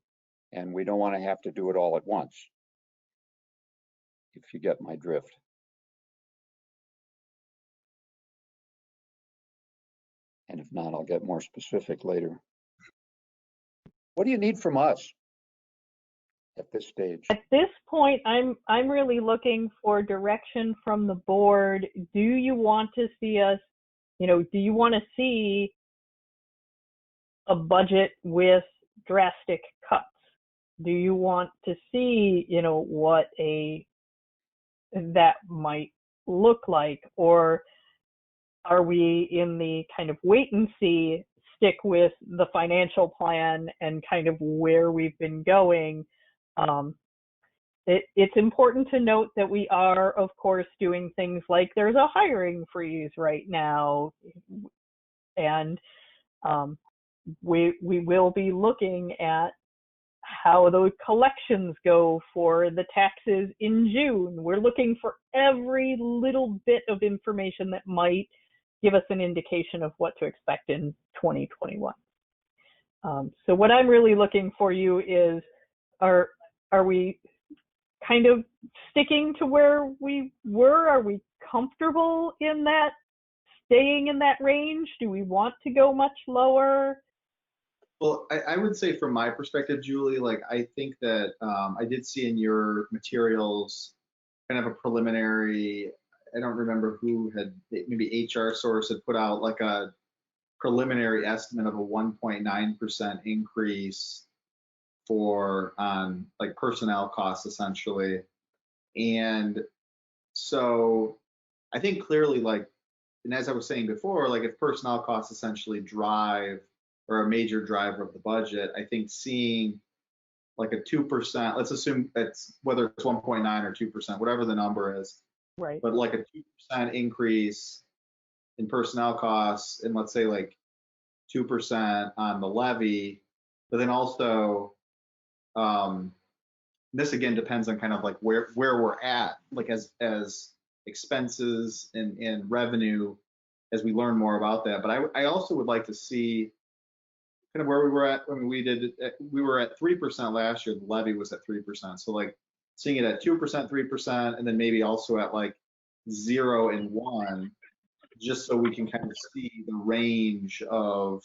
and we don't want to have to do it all at once, if you get my drift. And if not, I'll get more specific later. What do you need from us at this stage? At this point, I'm really looking for direction from the board. Do you want to see us, do you want to see a budget with drastic cuts? Do you want to see, what that might look like? Or are we in the kind of wait and see, stick with the financial plan and kind of where we've been going? It's important to note that we are, of course, doing things like there's a hiring freeze right now, and we will be looking at how those collections go for the taxes in June. We're looking for every little bit of information that might give us an indication of what to expect in 2021. So what I'm really looking for you is, are we kind of sticking to where we were? Are we comfortable in that, staying in that range? Do we want to go much lower? Well, I would say from my perspective, Julie, I think that I did see in your materials kind of a preliminary I don't remember who had, maybe HR Source had put out like a preliminary estimate of a 1.9% increase for like personnel costs essentially. And so I think clearly, like, and as I was saying before, like if personnel costs essentially drive or a major driver of the budget, I think seeing like a 2%, let's assume it's whether it's 1.9 or 2%, whatever the number is, Right. but like a 2% increase in personnel costs and let's say like 2% on the levy, but then also this again depends on kind of like where we're at, like as expenses and revenue as we learn more about that. But I also would like to see kind of where we were at when we were at 3% last year. The levy was at 3%. So like seeing it at 2%, 3%, and then maybe also at like 0 and 1, just so we can kind of see the range of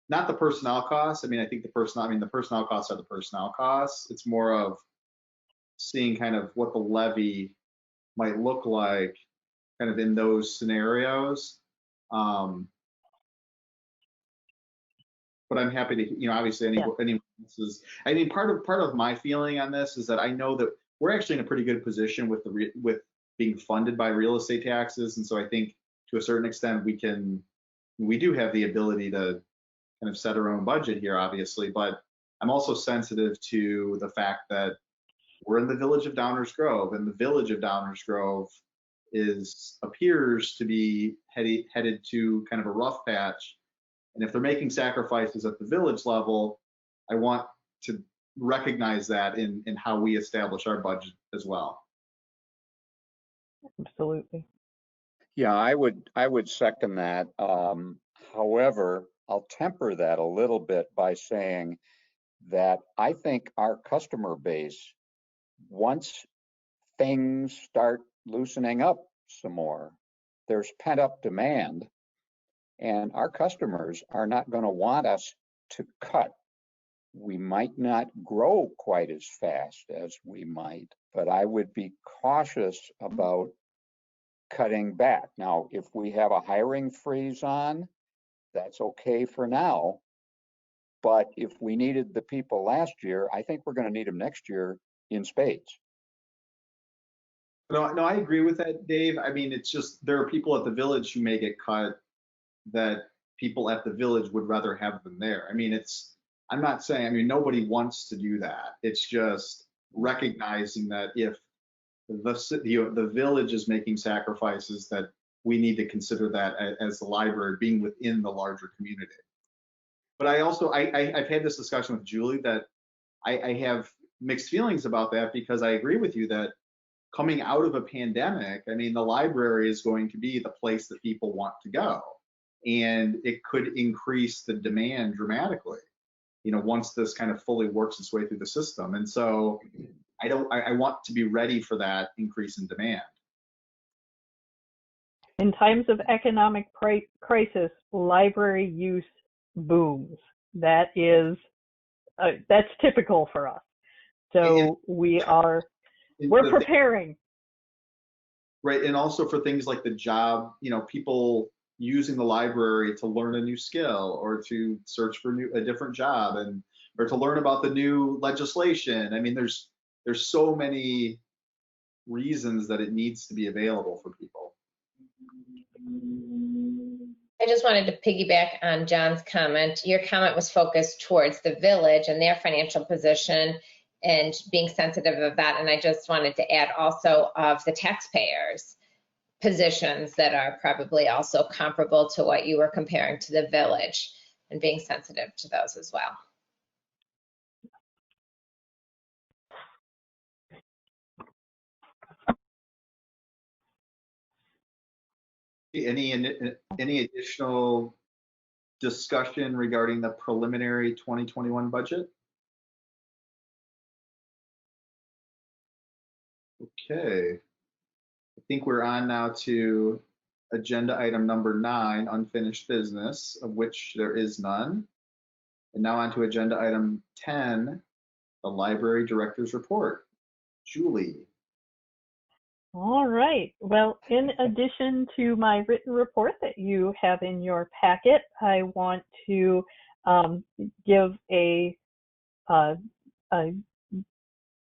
not the personnel costs. I mean, I think the personnel costs are the personnel costs. It's more of seeing kind of what the levy might look like kind of in those scenarios. But I'm happy to, obviously any is, I mean, part of my feeling on this is that I know that we're actually in a pretty good position with with being funded by real estate taxes. And so I think to a certain extent, we do have the ability to kind of set our own budget here, obviously, but I'm also sensitive to the fact that we're in the village of Downers Grove, and the village of Downers Grove appears to be headed to kind of a rough patch. And if they're making sacrifices at the village level, I want to recognize that in how we establish our budget as well. Absolutely. Yeah, I would second that. However, I'll temper that a little bit by saying that I think our customer base, once things start loosening up some more, there's pent-up demand, and our customers are not going to want us to cut. We might not grow quite as fast as we might, but I would be cautious about cutting back. Now, if we have a hiring freeze on, that's okay for now. But if we needed the people last year, I think we're going to need them next year in spades. No, I agree with that, Dave. I mean, it's just there are people at the village who may get cut that people at the village would rather have them there. I mean, I'm not saying, I mean, nobody wants to do that. It's just recognizing that if the village is making sacrifices, that we need to consider that as the library being within the larger community. But I've had this discussion with Julie that I have mixed feelings about that, because I agree with you that coming out of a pandemic, I mean, the library is going to be the place that people want to go, and it could increase the demand dramatically, once this kind of fully works its way through the system. And so I want to be ready for that increase in demand. In times of economic crisis, library use booms. That's typical for us. So we're preparing. Right, and also for things like the job, people using the library to learn a new skill or to search for a different job, or to learn about the new legislation. I mean, there's so many reasons that it needs to be available for people. I just wanted to piggyback on John's comment. Your comment was focused towards the village and their financial position and being sensitive of that. And I just wanted to add also of the taxpayers' positions that are probably also comparable to what you were comparing to the village, and being sensitive to those as well. Any additional discussion regarding the preliminary 2021 budget? Okay, I think we're on now to agenda item number 9, unfinished business, of which there is none. And now on to agenda item 10, the library director's report. Julie. All right. Well, in addition to my written report that you have in your packet, I want to give a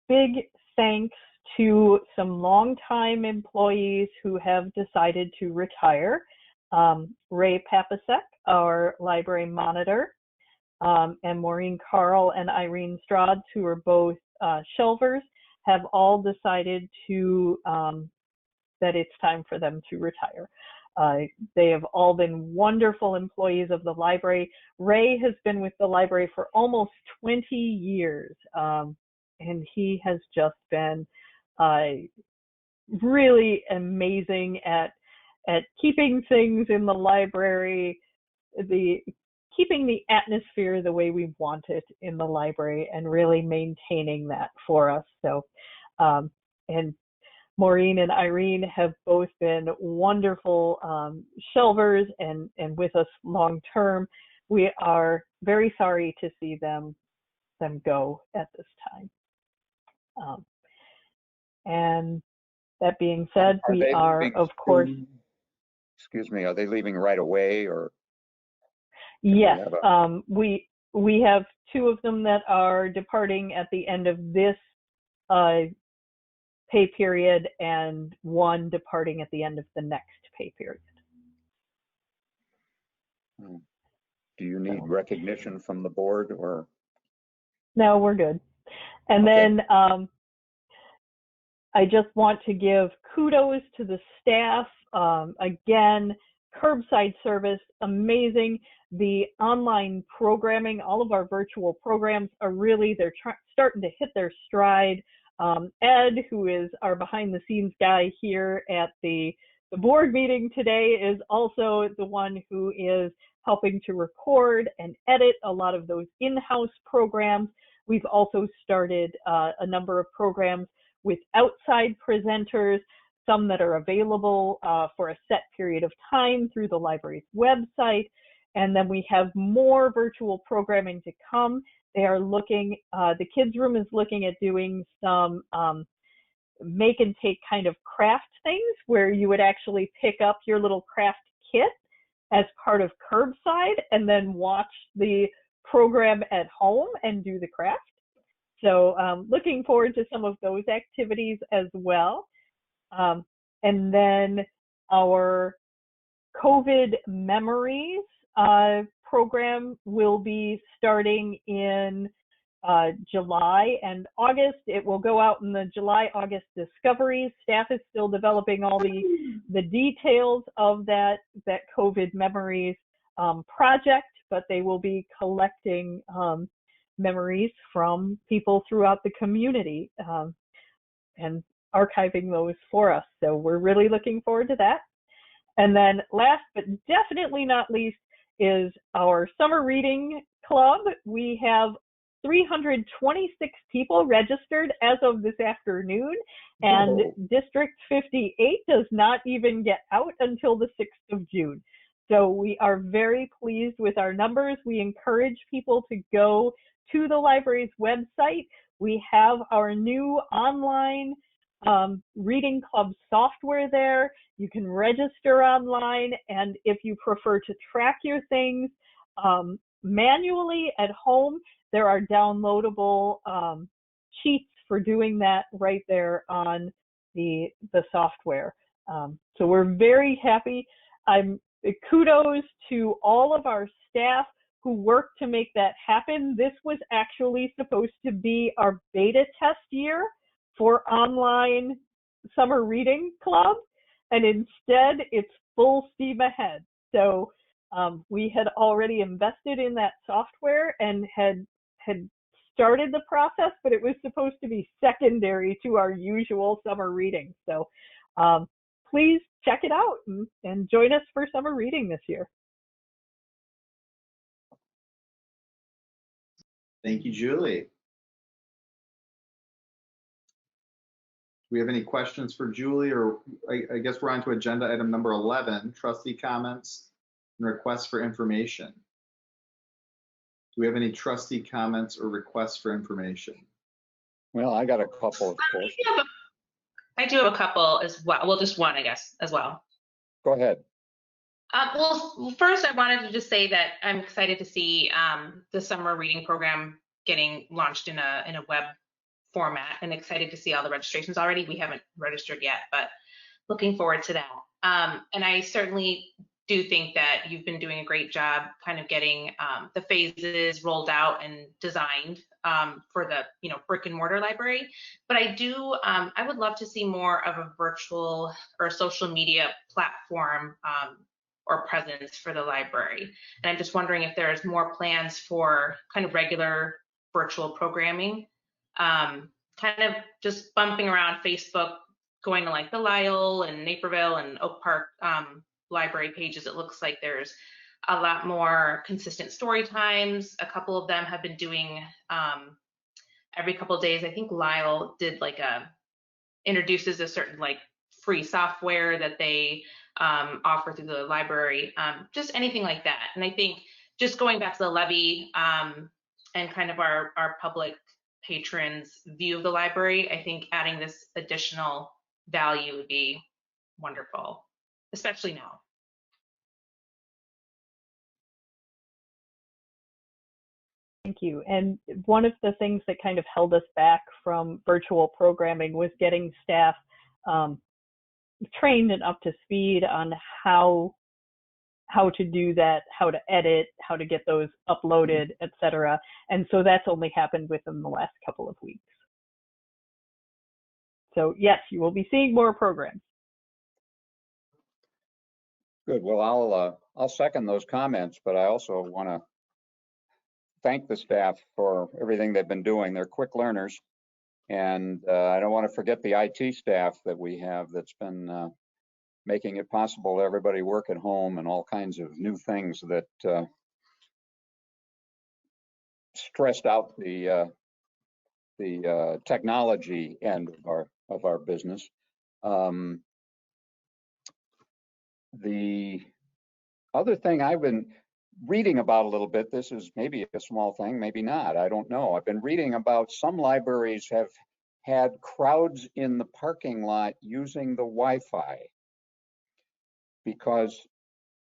big thanks to some longtime employees who have decided to retire. Ray Papasek, our library monitor, and Maureen Carl and Irene Strads, who are both shelvers, have all decided to that it's time for them to retire. They have all been wonderful employees of the library. Ray has been with the library for almost 20 years, and he has just been really amazing at keeping things in the library, keeping the atmosphere the way we want it in the library, and really maintaining that for us. So, and Maureen and Irene have both been wonderful shelvers and with us long term. We are very sorry to see them go at this time. And that being said, we are of course. Excuse me, are they leaving right away or? Yes, we have two of them that are departing at the end of this pay period and one departing at the end of the next pay period. Do you need recognition from the board or? No, we're good. And okay. Then I just want to give kudos to the staff. Again, curbside service, amazing. The online programming, all of our virtual programs are really, they're starting to hit their stride. Ed, who is our behind the scenes guy here at the board meeting today, is also the one who is helping to record and edit a lot of those in-house programs. We've also started a number of programs with outside presenters, some that are available for a set period of time through the library's website. And then we have more virtual programming to come. They are looking, the kids room is looking at doing some make and take kind of craft things where you would actually pick up your little craft kit as part of curbside and then watch the program at home and do the craft. So looking forward to some of those activities as well. And then our COVID Memories program will be starting in July and August. It will go out in the July-August discoveries. Staff is still developing all the details of that COVID Memories project, but they will be collecting memories from people throughout the community and archiving those for us. So we're really looking forward to that. And then last but definitely not least is our summer reading club. We have 326 people registered as of this afternoon, and District 58 does not even get out until the 6th of June. So we are very pleased with our numbers. We encourage people to go to the library's website. We have our new online reading club software there. You can register online, and if you prefer to track your things manually at home, there are downloadable sheets for doing that right there on the software. So we're very happy. Kudos to all of our staff who worked to make that happen. This was actually supposed to be our beta test year for online summer reading club, and instead it's full steam ahead. So we had already invested in that software and had started the process, but it was supposed to be secondary to our usual summer reading. So please check it out and join us for summer reading this year. Thank you, Julie. Do we have any questions for Julie, or I guess we're on to agenda item number 11, trustee comments and requests for information. Do we have any trustee comments or requests for information? Well, I got a couple, of course. I do have a couple as well. Well, just one, I guess, as well. Go ahead. Well, first, I wanted to just say that I'm excited to see the summer reading program getting launched in a web format, and excited to see all the registrations already. We haven't registered yet, but looking forward to that. And I certainly do think that you've been doing a great job kind of getting the phases rolled out and designed for the brick and mortar library. But I would love to see more of a virtual or social media platform or presence for the library. And I'm just wondering if there's more plans for kind of regular virtual programming, kind of just bumping around Facebook, going to like the Lyle and Naperville and Oak Park library pages. It looks like there's a lot more consistent story times. A couple of them have been doing every couple of days. I think Lyle did like introduces a certain like free software that they offer through the library, just anything like that. And I think just going back to the levy and kind of our public patrons' view of the library, I think adding this additional value would be wonderful, especially now. Thank you. And one of the things that kind of held us back from virtual programming was getting staff trained and up to speed on how to do that, how to edit, how to get those uploaded, etc. And so that's only happened within the last couple of weeks. So yes, you will be seeing more programs. Good. Well, I'll second those comments, but I also want to thank the staff for everything they've been doing. They're quick learners, and I don't want to forget the IT staff that we have that's been making it possible to everybody work at home and all kinds of new things that stressed out the technology end of our business. The other thing I've been reading about a little bit, this is maybe a small thing, maybe not, I don't know. I've been reading about some libraries have had crowds in the parking lot using the Wi-Fi because,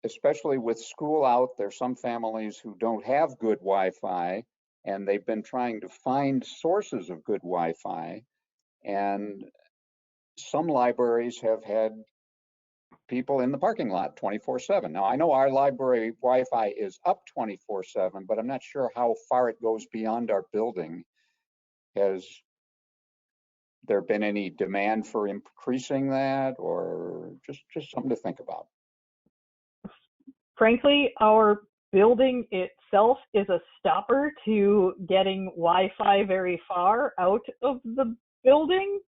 especially with school out, there's some families who don't have good Wi-Fi, and they've been trying to find sources of good Wi-Fi. And some libraries have had people in the parking lot 24/7. Now, I know our library Wi-Fi is up 24/7, but I'm not sure how far it goes beyond our building. Has there been any demand for increasing that, or just something to think about? Frankly, our building itself is a stopper to getting Wi-Fi very far out of the building.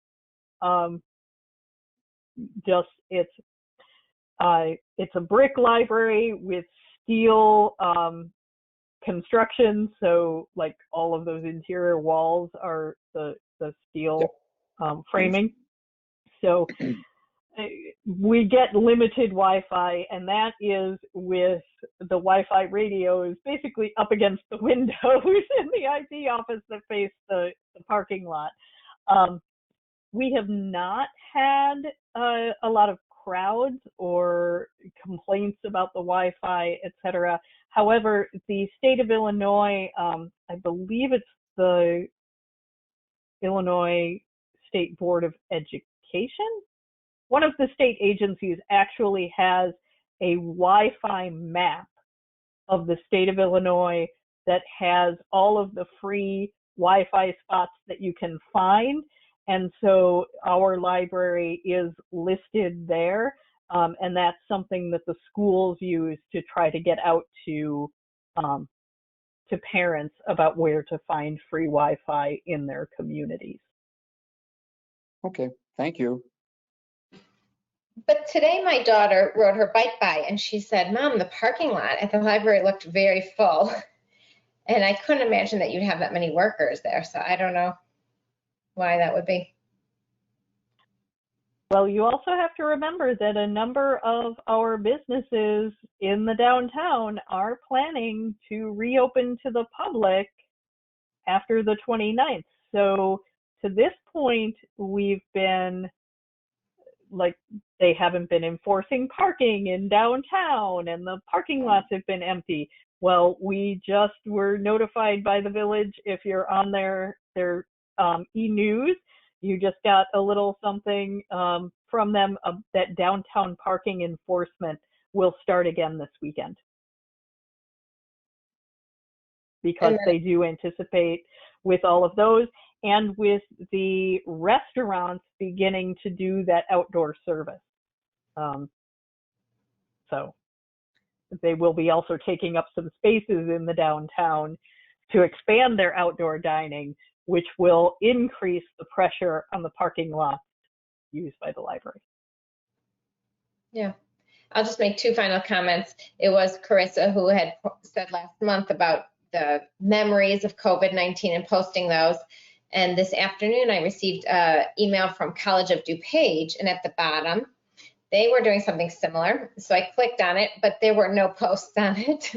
It's a brick library with steel construction, so like all of those interior walls are the steel framing. So we get limited Wi-Fi, and that is with the Wi-Fi radios basically up against the windows in the IT office that face the parking lot. We have not had a lot of crowds or complaints about the Wi-Fi, etc. However, the state of Illinois, I believe it's the Illinois State Board of Education, one of the state agencies actually has a Wi-Fi map of the state of Illinois that has all of the free Wi-Fi spots that you can find. And so our library is listed there, and that's something that the schools use to try to get out to parents about where to find free Wi-Fi in their communities. Okay, thank you. But today my daughter rode her bike by and she said, "Mom, the parking lot at the library looked very full." And I couldn't imagine that you'd have that many workers there. So I don't know why that would be. Well, you also have to remember that a number of our businesses in the downtown are planning to reopen to the public after the 29th. So to this point, we've been like they haven't been enforcing parking in downtown and the parking lots have been empty. Well, we just were notified by the village, if you're on their e-news, you just got a little something from them that downtown parking enforcement will start again this weekend. Because they do anticipate with all of those and with the restaurants beginning to do that outdoor service. So they will be also taking up some spaces in the downtown to expand their outdoor dining, which will increase the pressure on the parking lot used by the library. Yeah, I'll just make two final comments. It was Carissa who had said last month about the memories of COVID-19 and posting those. And this afternoon, I received an email from College of DuPage, and at the bottom, they were doing something similar. So I clicked on it, but there were no posts on it.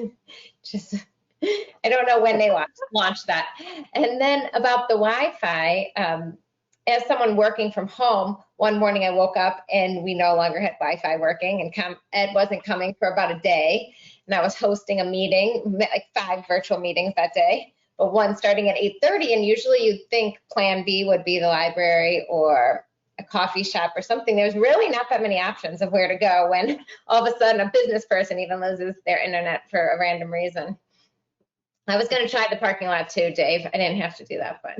Just, I don't know when they launched that. And then about the Wi-Fi, as someone working from home, one morning I woke up and we no longer had Wi-Fi working, and Ed wasn't coming for about a day. And I was hosting a meeting, like 5 virtual meetings that day, but one starting at 8:30. And usually you'd think plan B would be the library or a coffee shop or something. There's really not that many options of where to go when all of a sudden a business person even loses their internet for a random reason. I was going to try the parking lot too, Dave. I didn't have to do that, but.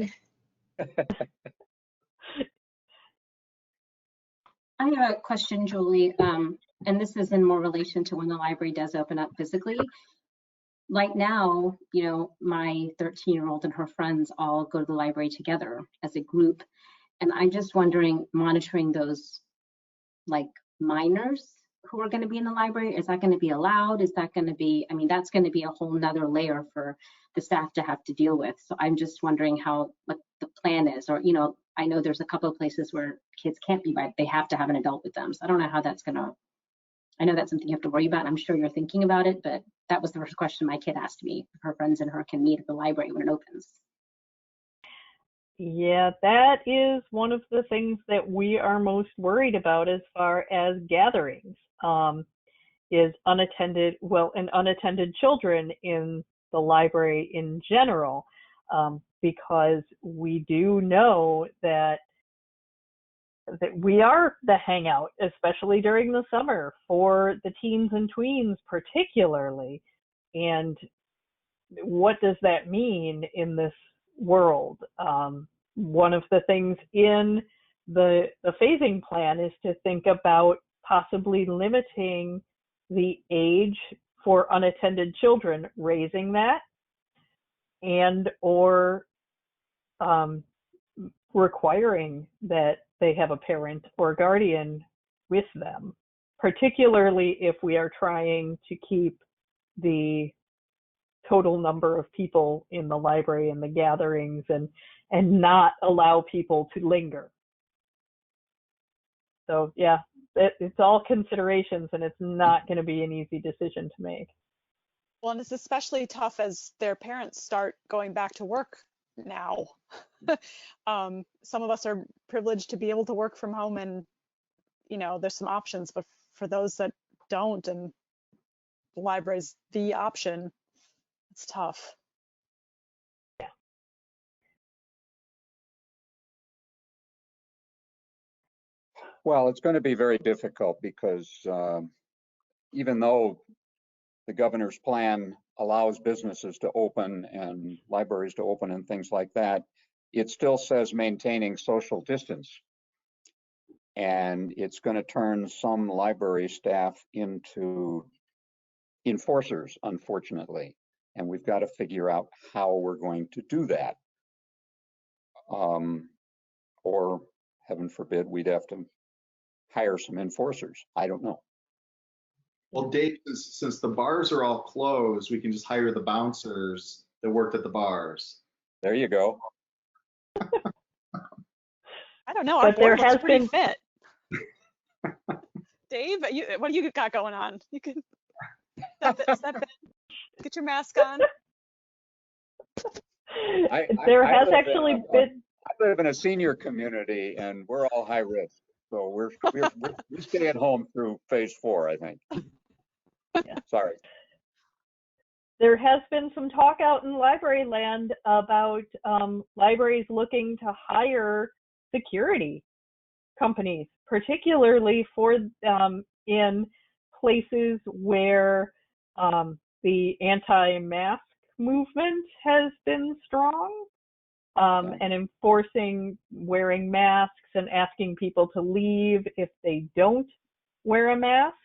I have a question, Julie, and this is in more relation to when the library does open up physically. Like now, you know, my 13-year-old and her friends all go to the library together as a group. And I'm just wondering, monitoring those like minors who are going to be in the library, is that going to be allowed? Is that going to be, I mean, that's going to be a whole nother layer for the staff to have to deal with. So I'm just wondering what the plan is, or, you know, I know there's a couple of places where kids can't be, but they have to have an adult with them. So I don't know how that's going to, I know that's something you have to worry about. I'm sure you're thinking about it, but that was the first question my kid asked me. If her friends and her can meet at the library when it opens. Yeah, that is one of the things that we are most worried about as far as gatherings, is unattended children in the library in general, because we do know that we are the hangout, especially during the summer, for the teens and tweens particularly. And what does that mean in this world? One of the things in the phasing plan is to think about possibly limiting the age for unattended children, raising that, and or requiring that they have a parent or guardian with them, particularly if we are trying to keep the total number of people in the library and the gatherings and not allow people to linger. So yeah, it's all considerations, and it's not going to be an easy decision to make. Well, and it's especially tough as their parents start going back to work now. Some of us are privileged to be able to work from home, and you know, there's some options, but for those that don't, and the library's the option, it's tough. Well, it's going to be very difficult because even though the governor's plan allows businesses to open and libraries to open and things like that, it still says maintaining social distance. And it's going to turn some library staff into enforcers, unfortunately. And we've got to figure out how we're going to do that. Or heaven forbid, we'd have to hire some enforcers. I don't know. Well, Dave, since the bars are all closed, we can just hire the bouncers that worked at the bars. There you go. I don't know. Our But there board looks has pretty been fit. Dave, what do you got going on? You can step in, get your mask on. There has actually been. I live in a senior community, and we're all high risk. So we stay at home through phase 4, I think. Yeah. Sorry. There has been some talk out in library land about libraries looking to hire security companies, particularly for in places where the anti-mask movement has been strong, and enforcing wearing masks and asking people to leave if they don't wear a mask.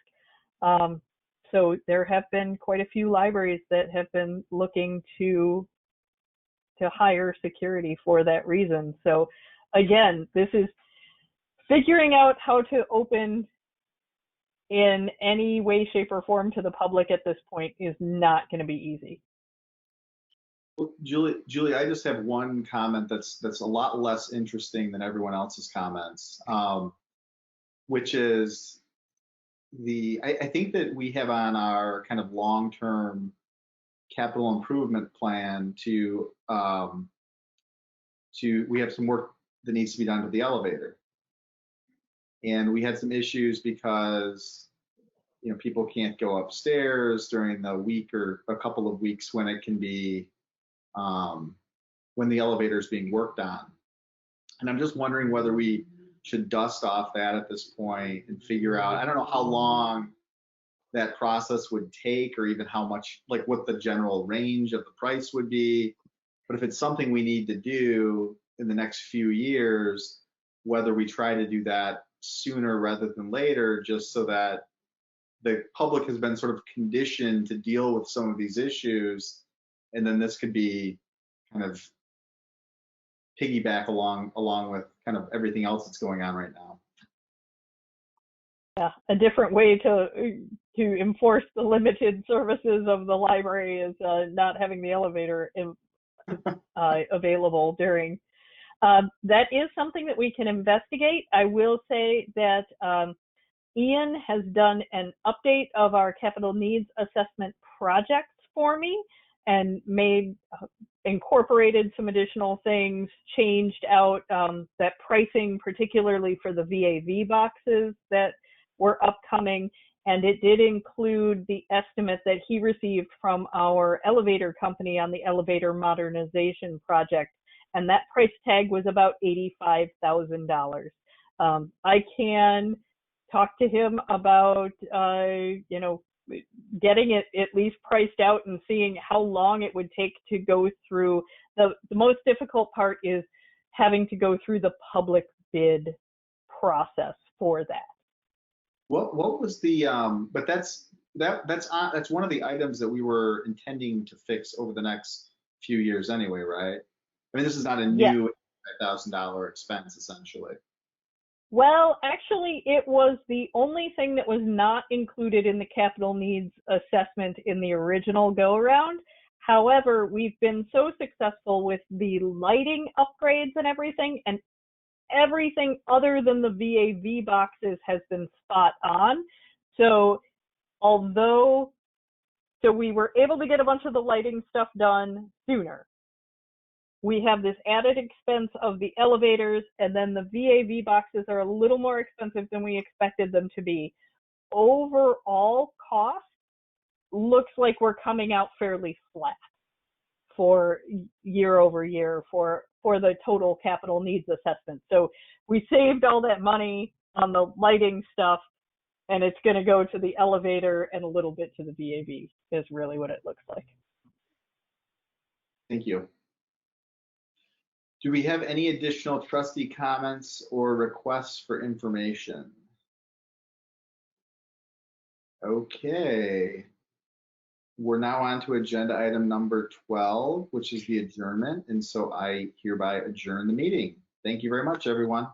So there have been quite a few libraries that have been looking to hire security for that reason. So again, this is figuring out how to open in any way, shape, or form to the public at this point is not going to be easy. Well, Julie, I just have one comment that's a lot less interesting than everyone else's comments, which is I think that we have on our kind of long-term capital improvement plan we have some work that needs to be done to the elevator. And we had some issues because, you know, people can't go upstairs during the week or a couple of weeks when it can be, when the elevator is being worked on. And I'm just wondering whether we should dust off that at this point and figure out, I don't know how long that process would take, or even how much, like what the general range of the price would be. But if it's something we need to do in the next few years, whether we try to do that sooner rather than later, just so that the public has been sort of conditioned to deal with some of these issues, and then this could be kind of piggyback along with kind of everything else that's going on right now. Yeah, a different way to enforce the limited services of the library is not having the elevator available during. That is something that we can investigate. I will say that Ian has done an update of our capital needs assessment projects for me and incorporated some additional things, changed out that pricing, particularly for the VAV boxes that were upcoming, and it did include the estimate that he received from our elevator company on the elevator modernization project, and that price tag was about $85,000. I can talk to him about you know, getting it at least priced out and seeing how long it would take to go through. The most difficult part is having to go through the public bid process for that. What was the but that's one of the items that we were intending to fix over the next few years anyway, right? I mean, this is not a new $5,000 expense essentially. Well, actually, it was the only thing that was not included in the capital needs assessment in the original go-around. However, we've been so successful with the lighting upgrades and everything other than the VAV boxes has been spot on. So we were able to get a bunch of the lighting stuff done sooner. We have this added expense of the elevators, and then the VAV boxes are a little more expensive than we expected them to be. Overall cost looks like we're coming out fairly flat for year over year for the total capital needs assessment. So we saved all that money on the lighting stuff, and it's going to go to the elevator and a little bit to the VAV is really what it looks like. Thank you. Do we have any additional trustee comments or requests for information? Okay. We're now on to agenda item number 12, which is the adjournment. And so I hereby adjourn the meeting. Thank you very much, everyone.